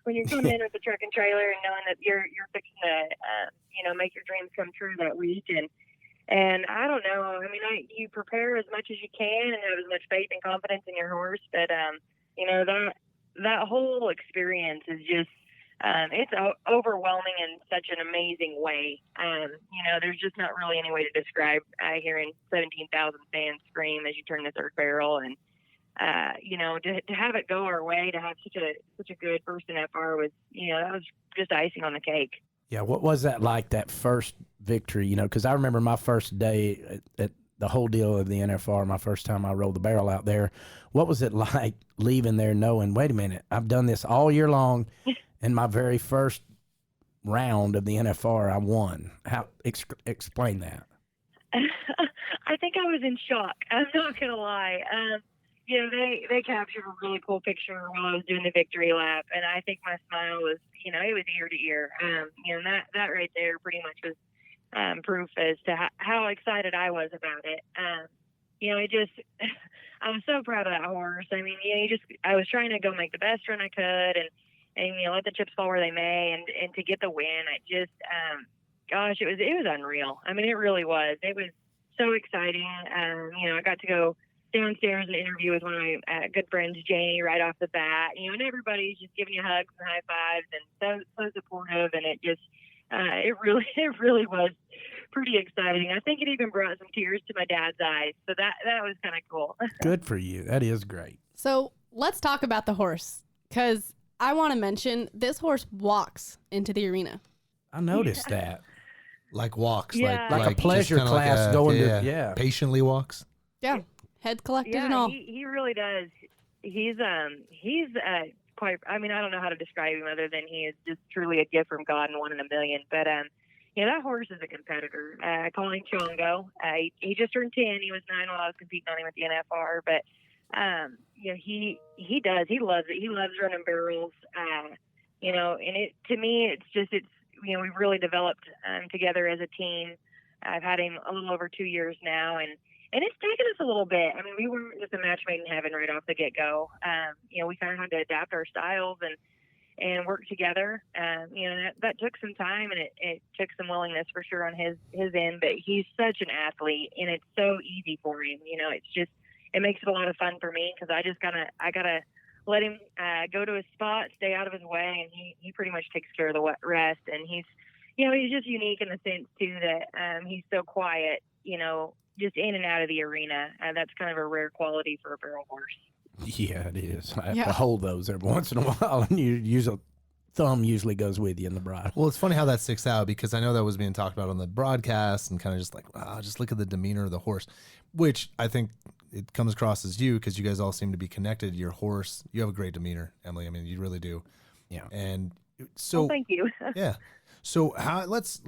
When you're coming in with the truck and trailer and knowing that you're fixing to, make your dreams come true that week. And I don't know. I mean, you prepare as much as you can and have as much faith and confidence in your horse. But, that whole experience is just, it's overwhelming in such an amazing way. There's just not really any way to describe hearing 17,000 fans scream as you turn the third barrel. And, to have it go our way, to have such a good first NFR was, that was just icing on the cake. Yeah, what was that like, that first victory? Because I remember my first day at the whole deal of the NFR, my first time I rolled the barrel out there. What was it like leaving there knowing, wait a minute, I've done this all year long, and my very first round of the NFR, I won? How explain that? I think I was in shock. I'm not going to lie. They captured a really cool picture while I was doing the victory lap, and I think my smile was, it was ear to ear. That right there pretty much was proof as to how excited I was about it. I was so proud of that horse. I mean, I was trying to go make the best run I could, and let the chips fall where they may, and to get the win, it was unreal. I mean, it really was. It was so exciting. I got to go downstairs and interview with one of my good friends, Janie, right off the bat, and everybody's just giving you hugs and high fives and so supportive. And it just, it really was pretty exciting. I think it even brought some tears to my dad's eyes. So that was kind of cool. Good for you. That is great. So let's talk about the horse, because I want to mention this horse walks into the arena. I noticed that. Like walks, Yeah. Like a pleasure just kinda class going to. Patiently walks. Yeah. Head collected Yeah, and all. he really does. He's quite, I mean, I don't know how to describe him other than he is just truly a gift from God and one in a million. But, that horse is a competitor. I call him Chongo. He just turned 10. He was 9 while I was competing on him at the NFR. But, he does. He loves it. He loves running barrels. And to me, we've really developed together as a team. I've had him a little over 2 years now, and it's taken us a little bit. I mean, we weren't just a match made in heaven right off the get-go. We kind of had to adapt our styles, and and work together. That took some time, and it took some willingness for sure on his end, but he's such an athlete, and it's so easy for him. It makes it a lot of fun for me, because I gotta let him go to his spot, stay out of his way, and he pretty much takes care of the rest. And he's just unique in the sense too that he's so quiet, just in and out of the arena. That's kind of a rare quality for a barrel horse. Yeah, it is. I have to hold those every once in a while, and you use a thumb usually goes with you in the bridle. Well, it's funny how that sticks out, because I know that was being talked about on the broadcast, and kind of just like, just look at the demeanor of the horse, which I think it comes across as you, because you guys all seem to be connected. Your horse, you have a great demeanor, Emily. I mean, you really do. Yeah. And so, thank you. Yeah. So let's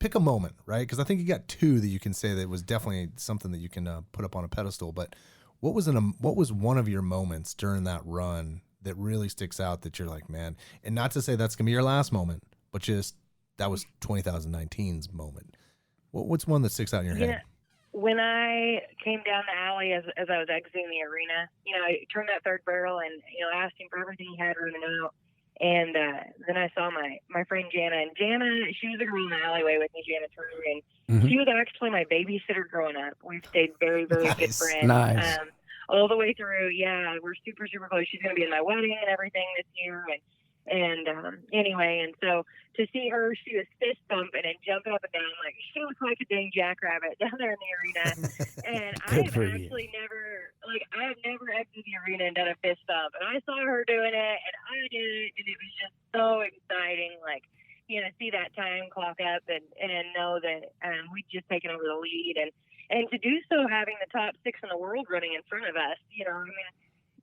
pick a moment, right? Because I think you got two that you can say that was definitely something that you can put up on a pedestal. But what was one of your moments during that run that really sticks out that you're like, man? And not to say that's gonna be your last moment, but just that was 2019's moment. What's one that sticks out in your head? When I came down the alley as I was exiting the arena, I turned that third barrel and asked him for everything he had running out. And then I saw my friend Jana, and Jana, she was a girl in the alleyway with me, Jana Turner, and she was actually my babysitter growing up. We've stayed very, very good friends. Nice. All the way through. Yeah, we're super, super close. She's going to be in my wedding and everything this year. And anyway, and so to see her, she was fist bumping and jumping up and down like she looked like a dang jackrabbit down there in the arena. And I have actually I have never exited the arena and done a fist bump. And I saw her doing it, and I did it, and it was just so exciting. Like, see that time clock up and know that we'd just taken over the lead, and to do so having the top 6 in the world running in front of us.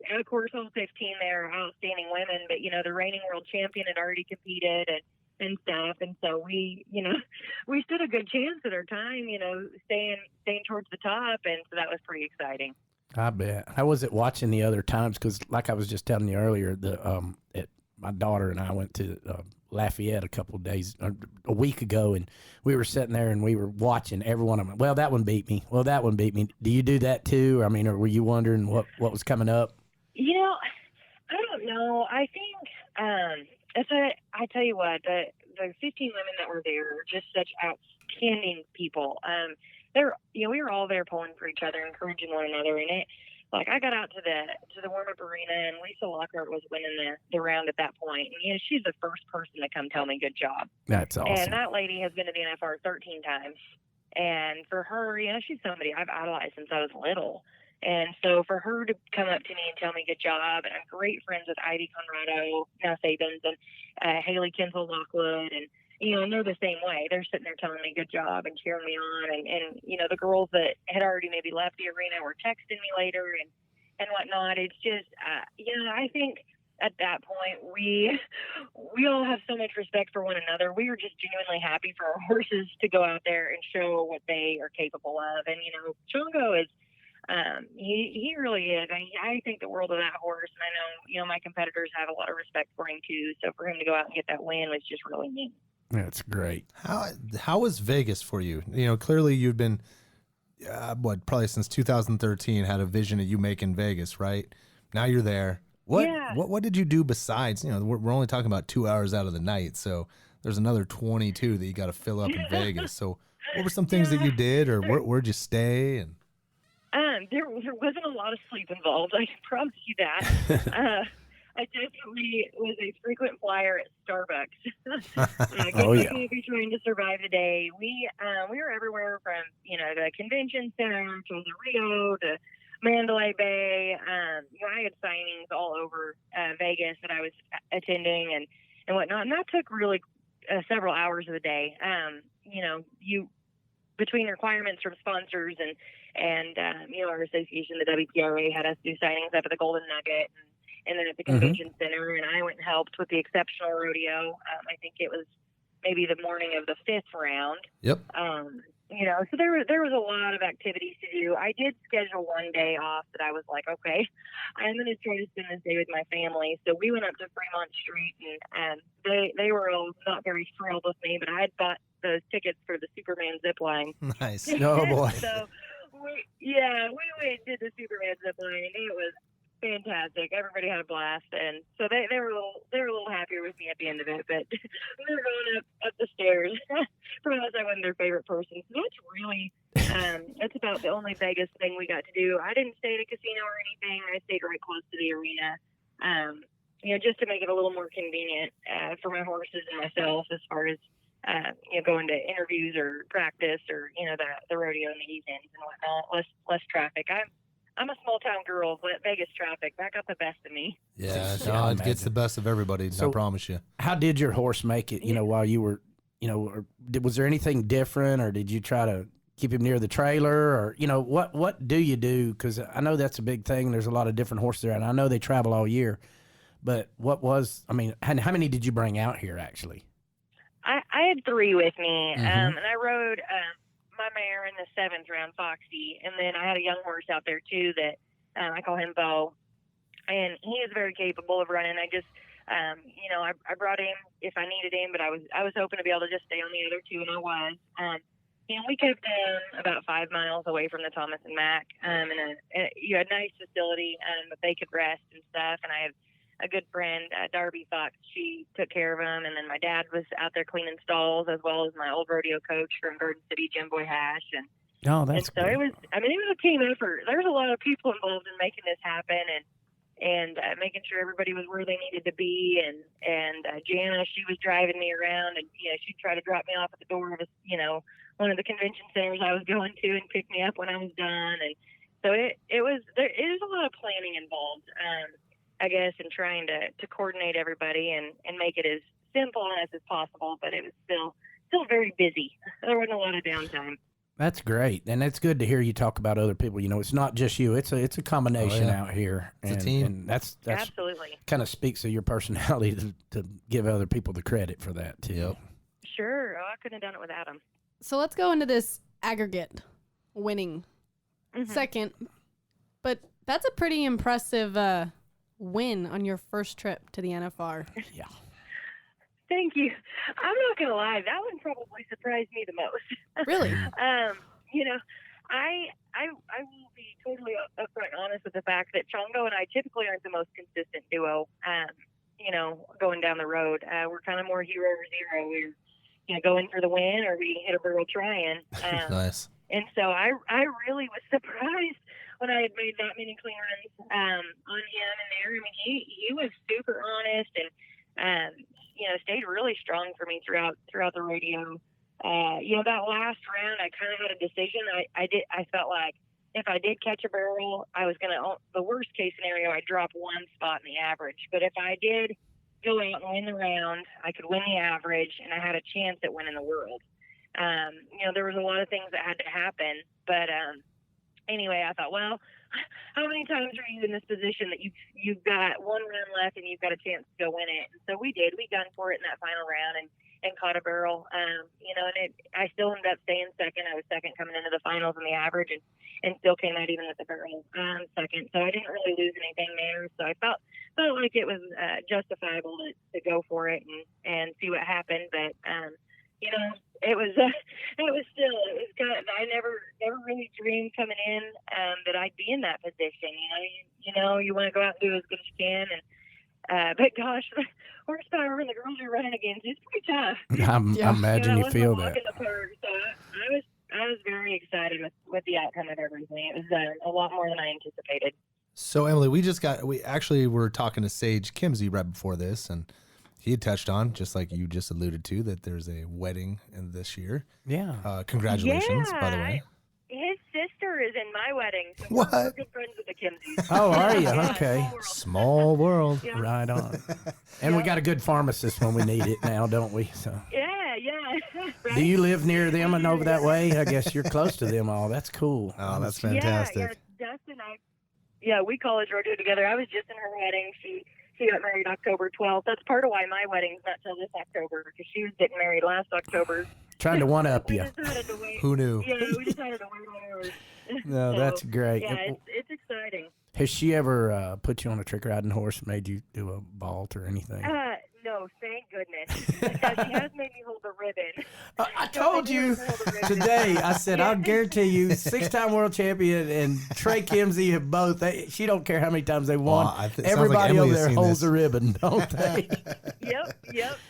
And of course, all 15 there are outstanding women, but the reigning world champion had already competed and stuff, and so we stood a good chance at our time, staying towards the top, and so that was pretty exciting. I bet. How was it watching the other times? Because like I was just telling you earlier, my daughter and I went to Lafayette a week ago, and we were sitting there and we were watching every one of them. Well, that one beat me. Well, that one beat me. Do you do that too? I mean, or were you wondering what was coming up? I don't know. I think I tell you what, the 15 women that were there are just such outstanding people. We were all there pulling for each other, encouraging one another, and I got out to the warm-up arena, and Lisa Lockhart was winning the round at that point. And she's the first person to come tell me good job. That's awesome. And that lady has been to the Nfr 13 times. And for her, she's somebody I've idolized since I was little. And so for her to come up to me and tell me good job, and I'm great friends with Ivy Conrado, now Sabins, and Haley Kinsel Lockwood, and they're the same way. They're sitting there telling me good job and cheering me on, and the girls that had already maybe left the arena were texting me later and whatnot. It's just I think at that point we all have so much respect for one another. We were just genuinely happy for our horses to go out there and show what they are capable of. And Chongo is he really is. I think the world of that horse, and I know my competitors have a lot of respect for him too. So for him to go out and get that win was just really neat. That's great. How was Vegas for you? Clearly you've been probably since 2013 had a vision of you making Vegas, right? Now you're there. What did you do besides? We're only talking about 2 hours out of the night, so there's another 22 that you got to fill up in Vegas. So what were some things that you did, or where'd you stay? And there wasn't a lot of sleep involved. I can promise you that. I definitely was a frequent flyer at Starbucks. Maybe trying to survive the day. We were everywhere from the convention center to the Rio to Mandalay Bay. I had signings all over Vegas that I was attending and whatnot, and that took really several hours of the day. You between requirements from sponsors and our association, the WPRA, had us do signings up at the Golden Nugget and then at the convention center, and I went and helped with the Exceptional Rodeo. I think it was maybe the morning of the 5th round. Yep. So there was a lot of activities to do. I did schedule one day off that I was like, okay, I'm going to try to spend this day with my family. So we went up to Fremont Street, and they were all not very thrilled with me, but I had bought those tickets for the Superman zip line. Nice. Oh boy. So we went and did the Superman zip line, and fantastic. Everybody had a blast, and so they were a little happier with me at the end of it. But we were going up the stairs. Realized I wasn't their favorite person. So that's really that's about the only Vegas thing we got to do. I didn't stay at a casino or anything. I stayed right close to the arena. Just to make it a little more convenient for my horses and myself as far as going to interviews or practice or the rodeo in the evenings and whatnot. Less traffic. I'm a small town girl. Let Vegas traffic that got the best of me. Yeah, no, it gets the best of everybody. I promise you. How did your horse make it? While you were, was there anything different, or did you try to keep him near the trailer, or what do you do? Because I know that's a big thing. There's a lot of different horses there, and I know they travel all year. But how many did you bring out here actually? I had 3 with me, and I rode my mare in the 7th round, Foxy, and then I had a young horse out there too that I call him Bo, and he is very capable of running. I just, I brought him if I needed him, but I was hoping to be able to just stay on the other 2, and I was. And we kept them about 5 miles away from the Thomas and Mack, and you had a nice facility, that they could rest and stuff, and I had a good friend, Darby Fox. She took care of him, and then my dad was out there cleaning stalls, as well as my old rodeo coach from Garden City, Jim Boy Hash. And that's so it was a team effort. There was a lot of people involved in making this happen, and making sure everybody was where they needed to be. And Jana, she was driving me around, and she'd try to drop me off at the door of one of the convention centers I was going to, and pick me up when I was done. And so it was a lot of planning involved. I guess, in trying to coordinate everybody and make it as simple as possible, but it was still very busy. There wasn't a lot of downtime. That's great, and it's good to hear you talk about other people. It's not just you; it's a combination out here. It's a team, and that's absolutely kind of speaks of your personality to give other people the credit for that too. Yep. Sure, I couldn't have done it without them. So let's go into this aggregate winning second, but that's a pretty impressive win on your first trip to the NFR. Yeah. Thank you. I'm not gonna lie, that one probably surprised me the most. Really? I will be totally upfront and honest with the fact that Chongo and I typically aren't the most consistent duo. Going down the road, we're kind of more hero or zero. We're going for the win, or we hit a barrel trying. Nice. And so I really was surprised when I had made that many clean runs on him in there. I mean, he was super honest and stayed really strong for me throughout the rodeo. That last round, I kind of had a decision. I felt like if I did catch a barrel, I was gonna, the worst case scenario, I'd drop 1 spot in the average. But if I did go out and win the round, I could win the average, and I had a chance at winning the world. There was a lot of things that had to happen, but anyway, I thought, well, how many times are you in this position that you've got 1 round left and you've got a chance to go win it? And so we did. We gun for it in that final round and caught a barrel. I still ended up staying second. I was second coming into the finals in the average, and still came out even at the barrel second. So I didn't really lose anything there. So I felt like it was justifiable to go for it and see what happened. But it was I never really dreamed coming in that I'd be in that position. You want to go out and do as good as you can, and but gosh, the horsepower and the girls you're running against, it's pretty tough. I imagine you feel that. So I was very excited with the outcome of everything. It was a lot more than I anticipated. So Emily, we actually were talking to Sage Kimzey right before this, and he had touched on, just like you just alluded to, that there's a wedding in this year. Yeah. Congratulations, by the way. His sister is in my wedding. So what? We're good friends with the Kimzeys. Oh, are you? Okay. Small world. Yeah. Right on. And we got a good pharmacist when we need it now, don't we? So. Yeah. Right? Do you live near them and over that way? I guess you're close to them all. That's cool. Oh, that's fantastic. Yeah, Dustin and I, we college rodeo together. I was just in her wedding. She got married October 12th. That's part of why my wedding's not till this October, because she was getting married last October. Trying to one-up you. Who knew? Yeah, we decided to wait on hers. No, that's great. Yeah, it's exciting. Has she ever put you on a trick riding horse, made you do a vault or anything? No, thank goodness. this. Now, she has made me hold the ribbon. I told you today, I said, I'll guarantee you 6-time world champion and Trey Kimzey have both. She don't care how many times they won. Well, Everybody like over there holds this. a ribbon, don't they? Yep.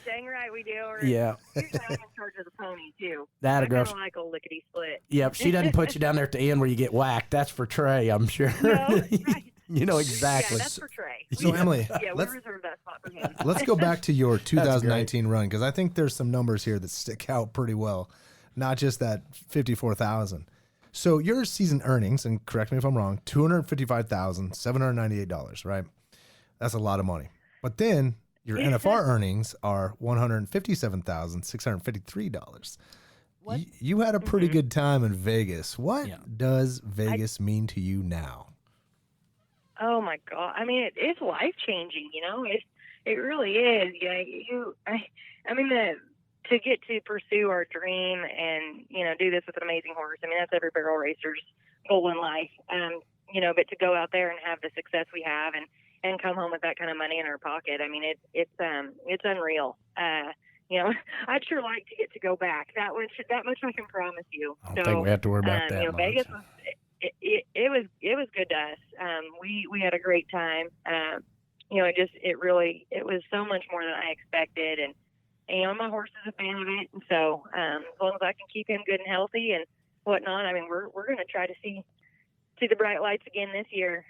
Dang right we do. Yeah. Usually I'm in charge of the pony, too. That I a girl. kind of like old lickety-split. Yep, she doesn't put you down there at the end where you get whacked. That's for Trey, I'm sure. No, right. You know exactly. Yeah, that's for Trey. So, Emily, Yeah, we reserve that spot for him. let's go back to your 2019 run, because I think there's some numbers here that stick out pretty well, not just that 54,000. So your season earnings, and correct me if I'm wrong, $255,798, right? That's a lot of money. But then your NFR earnings are $157,653. You had a pretty good time in Vegas. What does Vegas mean to you now? Oh my God! I mean, it's life changing. You know, it really is. Yeah, I mean, to get to pursue our dream and do this with an amazing horse. I mean, that's every barrel racer's goal in life. You know, but to go out there and have the success we have and come home with that kind of money in our pocket. I mean, it's unreal. You know, I'd sure like to get to go back. That much I can promise you. I don't think we have to worry about that. You know, Vegas was. It was good to us. We had a great time. You know, it was so much more than I expected, and my horse is a fan of it, and so as long as I can keep him good and healthy and whatnot, I mean, we're going to try to see the bright lights again this year.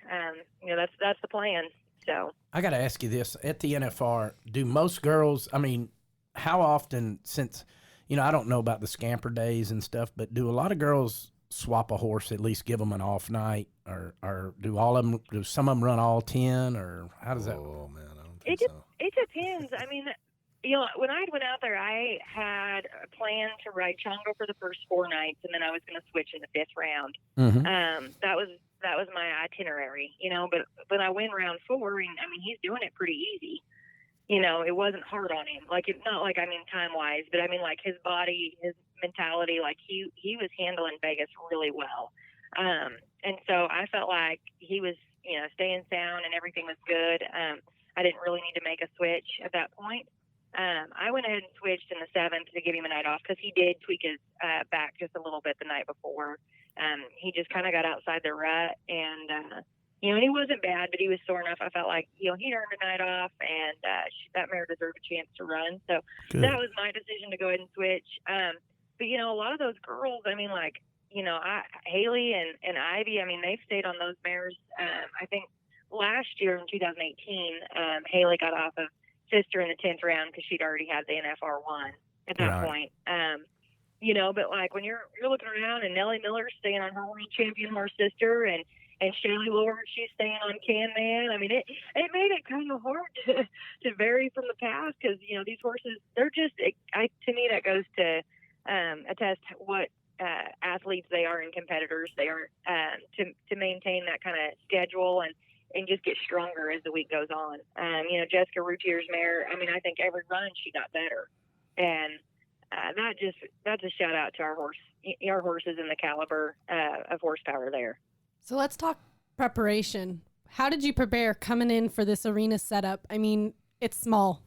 You know, that's the plan. So I got to ask you this: at the NFR, do most girls? I mean, how often? Since I don't know about the scamper days and stuff, but do a lot of girls swap a horse, at least give them an off night, or do some of them run all 10, or how does that? Oh man, I don't think so. It depends. I mean, when I went out there, I had a plan to ride Chongo for the first 4 nights, and then I was going to switch in the 5th round. Mm-hmm. That was my itinerary, but I went round 4, and I mean, he's doing it pretty easy. It wasn't hard on him. Like, it's not like, time-wise, but his body, his mentality, he was handling Vegas really well. And so I felt like he was, staying sound and everything was good. I didn't really need to make a switch at that point. I went ahead and switched in the 7th to give him a night off because he did tweak his back just a little bit the night before. He just kind of got outside the rut, and he wasn't bad, but he was sore enough. I felt like, he'd earned a night off, and that mare deserved a chance to run. So that was my decision to go ahead and switch. But, a lot of those girls, Haley and Ivy, they've stayed on those mares. I think last year in 2018, Haley got off of Sister in the 10th round because she'd already had the NFR 1 at that point. But when you're looking around and Nellie Miller's staying on her world champion horse Sister, and Shirley Lord, she's staying on Can Man. It made it kind of hard to vary from the past because, these horses, they're just, to me, that goes to attest what athletes they are and competitors they are to maintain that kind of schedule and just get stronger as the week goes on. Jessica Routier's mare, I think every run she got better. And that's a shout out to our horses and the caliber of horsepower there. So let's talk preparation. How did you prepare coming in for this arena setup? It's small.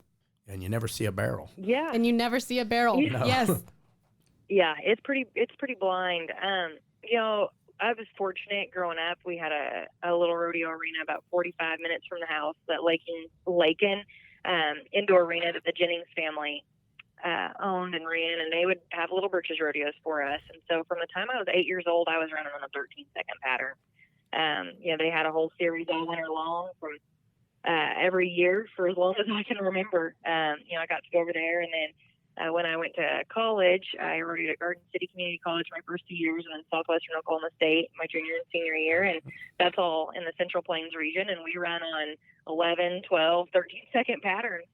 And you never see a barrel. Yeah. And you never see a barrel. No. Yes. Yeah, it's pretty blind. I was fortunate growing up. We had a little rodeo arena about 45 minutes from the house that Lakin indoor arena that the Jennings family owned and ran, and they would have little Birches rodeos for us. And so from the time I was 8 years old, I was running on a 13-second pattern. They had a whole series all winter long from every year for as long as I can remember. I got to go over there, and then when I went to college, I rodeoed at Garden City Community College my first 2 years, and then Southwestern Oklahoma State my junior and senior year, and that's all in the Central Plains region. And we ran on 11, 12, 13-second patterns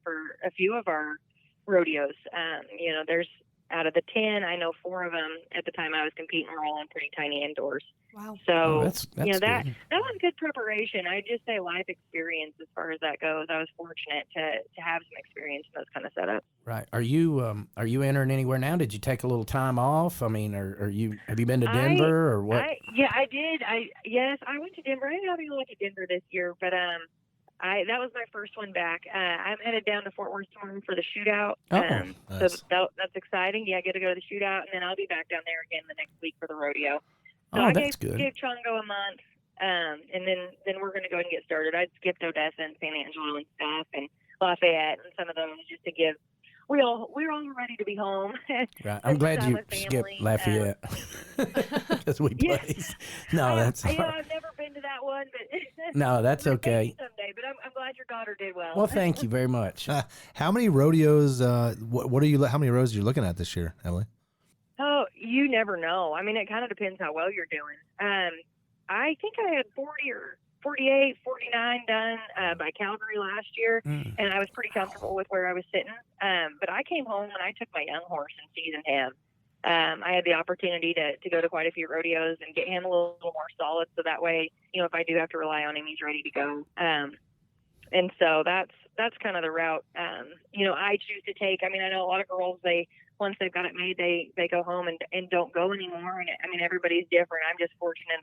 for a few of our rodeos. There's out of the 10, I know 4 of them at the time I was competing were all in pretty tiny indoors. Wow. So that's that was good preparation. I just say life experience as far as that goes. I was fortunate to have some experience in those kind of setups. Right. Are you entering anywhere now? Did you take a little time off? Have you been to Denver or what? I did. Yes, I went to Denver. I didn't have any luck at Denver this year, but that was my first one back. I'm headed down to Fort Worth tomorrow for the shootout. Nice. So that's exciting. Yeah, I get to go to the shootout, and then I'll be back down there again the next week for the rodeo. So I that's good. gave Chongo a month, and then we're going to go ahead and get started. I skipped Odessa and San Angelo and stuff, and Lafayette and some of those just to give. We're all ready to be home. Right. I'm glad you skipped Lafayette because we played. No, that's all right. I've never been to that one, but no, that's okay. Someday, but I'm glad your daughter did well. Well, thank you very much. How many rodeos? What are you? How many rodeos are you looking at this year, Emily? Oh, you never know. I mean, it kind of depends how well you're doing. I think I had 40 or 48, 49 done by Calgary last year, and I was pretty comfortable with where I was sitting. But I came home and I took my young horse and seasoned him. I had the opportunity to go to quite a few rodeos and get him a little more solid, so that way, if I do have to rely on him, he's ready to go. And so that's kind of the route, I choose to take. I mean, I know a lot of girls, once they've got it made, they go home and don't go anymore. And I mean, everybody's different. I'm just fortunate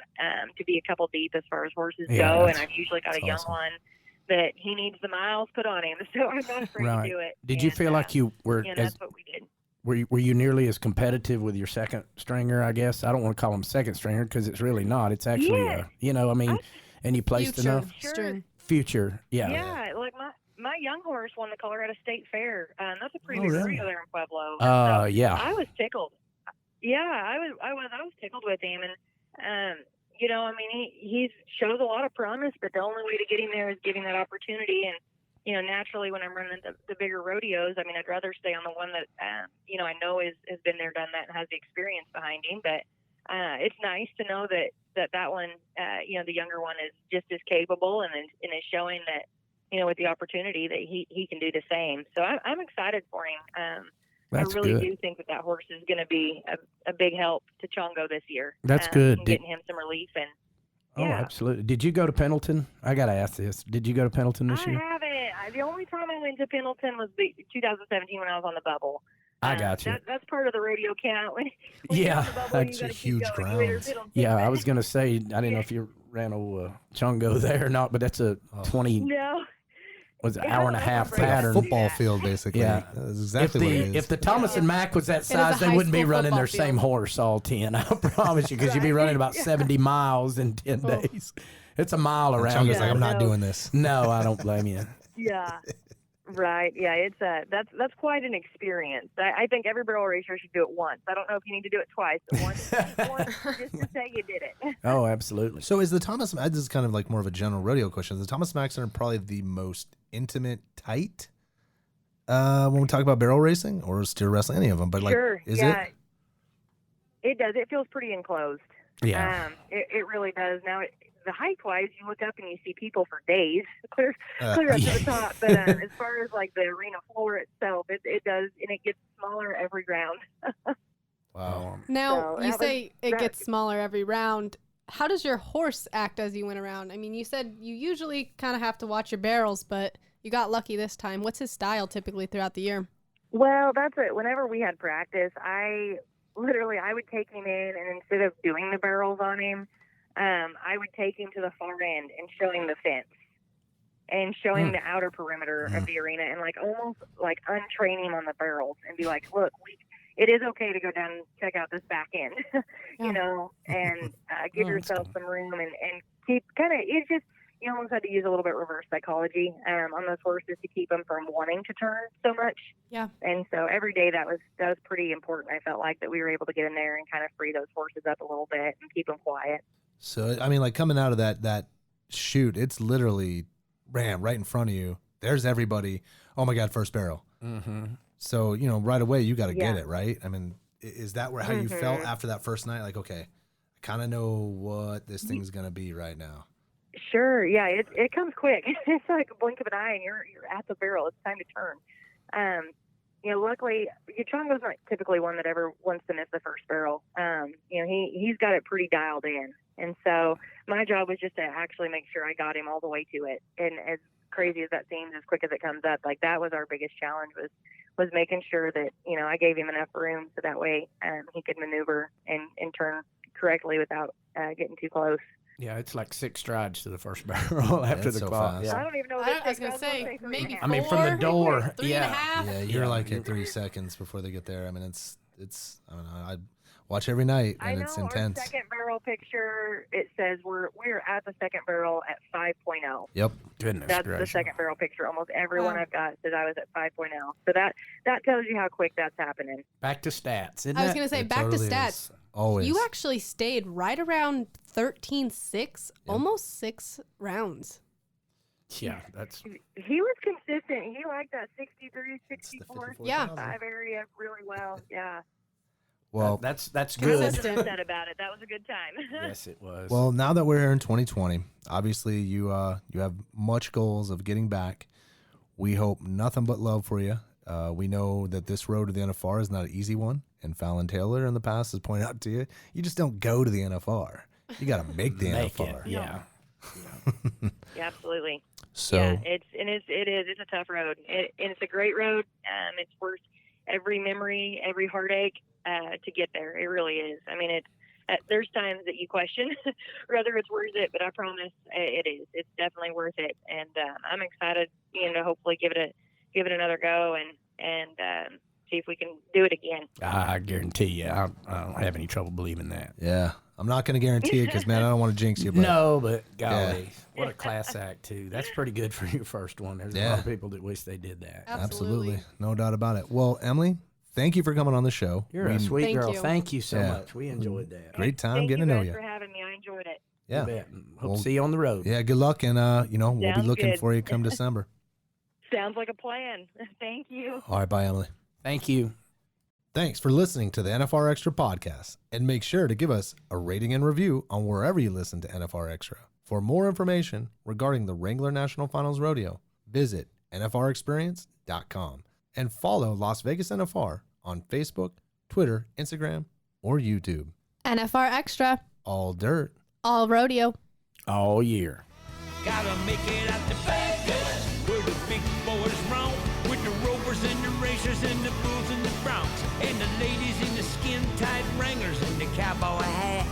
to be a couple deep as far as horses go, and I've usually got a young one that he needs the miles put on him, so I'm not afraid to do it. Did you feel like you were? That's what we did. Were you nearly as competitive with your second stringer? I guess I don't want to call him second stringer because it's really not. It's actually, and you placed enough. Future, yeah. Yeah, like my young horse won the Colorado State Fair. That's a pretty big rodeo there in Pueblo. Yeah. I was tickled. Yeah, I was tickled with him, and I mean, he shows a lot of promise, but the only way to get him there is giving that opportunity. And naturally, when I'm running the bigger rodeos, I mean, I'd rather stay on the one that I know has been there, done that, and has the experience behind him. But it's nice to know that one, the younger one, is just as capable and is showing that, with the opportunity that he can do the same. So I'm excited for him. I really do think that horse is going to be a big help to Chongo this year. That's good. Getting him some relief. And absolutely. Did you go to Pendleton? I got to ask this. Did you go to Pendleton this year? I haven't. The only time I went to Pendleton was 2017 when I was on the bubble. I got you. That's part of the rodeo count. When that's a huge ground. Yeah, I was going to say, I didn't know if you ran a Chongo there or not, but that's a 20. No. Was an hour and a half pattern. Football field, basically. Yeah, that's exactly what it is. If the Thomas and Mack was that size, they wouldn't be running their same horse all 10. I promise you, because you'd be running about 70 miles in 10 days. It's a mile around. Chongo's like, I'm not doing this. No, I don't blame you. Yeah. Right. Yeah, it's that's quite an experience. I think every barrel racer should do it once. I don't know if you need to do it twice, but once just to say you did it. Oh, absolutely. So is the Thomas, this is kind of like more of a general rodeo question. Is the Thomas Mack Center probably the most intimate, tight when we talk about barrel racing or steer wrestling, any of them? But is it? It does. It feels pretty enclosed. Yeah. It really does. Now, the height-wise, you look up and you see people for days, clear up to the top. But as far as like the arena floor itself, it does, and it gets smaller every round. Wow. Now, you say it gets smaller every round. How does your horse act as you went around? I mean, you said you usually kind of have to watch your barrels, but you got lucky this time. What's his style typically throughout the year? Well, that's it. Whenever we had practice, I would take him in, and instead of doing the barrels on him, I would take him to the far end and show him the fence and show him the outer perimeter of the arena and almost untrain him on the barrels and be like, look, it is okay to go down and check out this back end, and give yourself some room and keep it's just, you almost had to use a little bit reverse psychology on those horses to keep them from wanting to turn so much. Yeah. And so every day that was pretty important. I felt like that we were able to get in there and kind of free those horses up a little bit and keep them quiet. So, I mean, coming out of that shoot, it's literally right in front of you. There's everybody. Oh my God, first barrel. Mm-hmm. So, right away you got to get it, right? I mean, is that how you felt after that first night? Like, okay, I kind of know what this thing's going to be right now. Sure. Yeah. It comes quick. It's like a blink of an eye and you're at the barrel. It's time to turn. Luckily, Chongo's not typically one that ever wants to miss the first barrel. He's got it pretty dialed in. And so my job was just to actually make sure I got him all the way to it. And as crazy as that seems, as quick as it comes up, that was our biggest challenge was making sure that, I gave him enough room so that way he could maneuver and turn correctly without getting too close. Yeah, it's like 6 strides to the first barrel after the so clock. fast. I don't even know. I was going to say, maybe I mean, from the door, 3.5. Yeah, you're like at 3 seconds before they get there. I mean, it's. I don't know. I watch every night, I and know it's our intense. second barrel picture. It says we're at the second barrel at 5.0. Yep. Goodness That's gracious. the second barrel picture. Almost everyone Wow. I've got says I was at 5.0. So that tells you how quick that's happening. Back to stats, isn't I was it? going to say, It back totally to stats. is. Always. You actually stayed right around 13.6, almost 6 rounds. Yeah, that's He was consistent. He liked that 63, 64, Yeah. 65 area really well. Yeah. Well, that's I was good. Consistent. upset about it. That was a good time. Yes, it was. well, now that we're here in 2020, obviously you have much goals of getting back. We hope nothing but love for you. We know that this road to the NFR is not an easy one, and Fallon Taylor in the past has pointed out to you, you just don't go to the NFR. You got to make the Make NFR. it. Yeah. Yeah, absolutely. So yeah, it is. It's a tough road. And it's a great road. It's worth every memory, every heartache to get there. It really is. I mean, there's times that you question whether it's worth it, but I promise it is. It's definitely worth it. And I'm excited, to hopefully give it another go and see if we can do it again. I guarantee you, I don't have any trouble believing that. yeah, I'm not going to guarantee it because, man, I don't want to jinx you. But No, but golly, what a class act too. That's pretty good for your first one. There's a lot of people that wish they did that. absolutely, no doubt about it. Well, Emily, thank you for coming on the show. You're a sweet Thank girl. you. Thank you so Yeah. much. We enjoyed that. Great time Thank getting to know guys you. for having me. I enjoyed it. Yeah, You bet. Hope to see you on the road. yeah. Good luck, and we'll be Sounds looking good. for you come December. Sounds like a plan. Thank you. All right, bye, Emily. Thank you. Thanks for listening to the NFR Extra podcast, and make sure to give us a rating and review on wherever you listen to NFR Extra. For more information regarding the Wrangler National Finals Rodeo, visit nfrexperience.com and follow Las Vegas NFR on Facebook, Twitter, Instagram, or YouTube. NFR Extra, All dirt. all rodeo. All year. Gotta make it out to Vegas, where the big boys roam, with the rovers and the racers and the bulls and the broncs, and the ladies in the skin-tight Wranglers and the cowboy hat.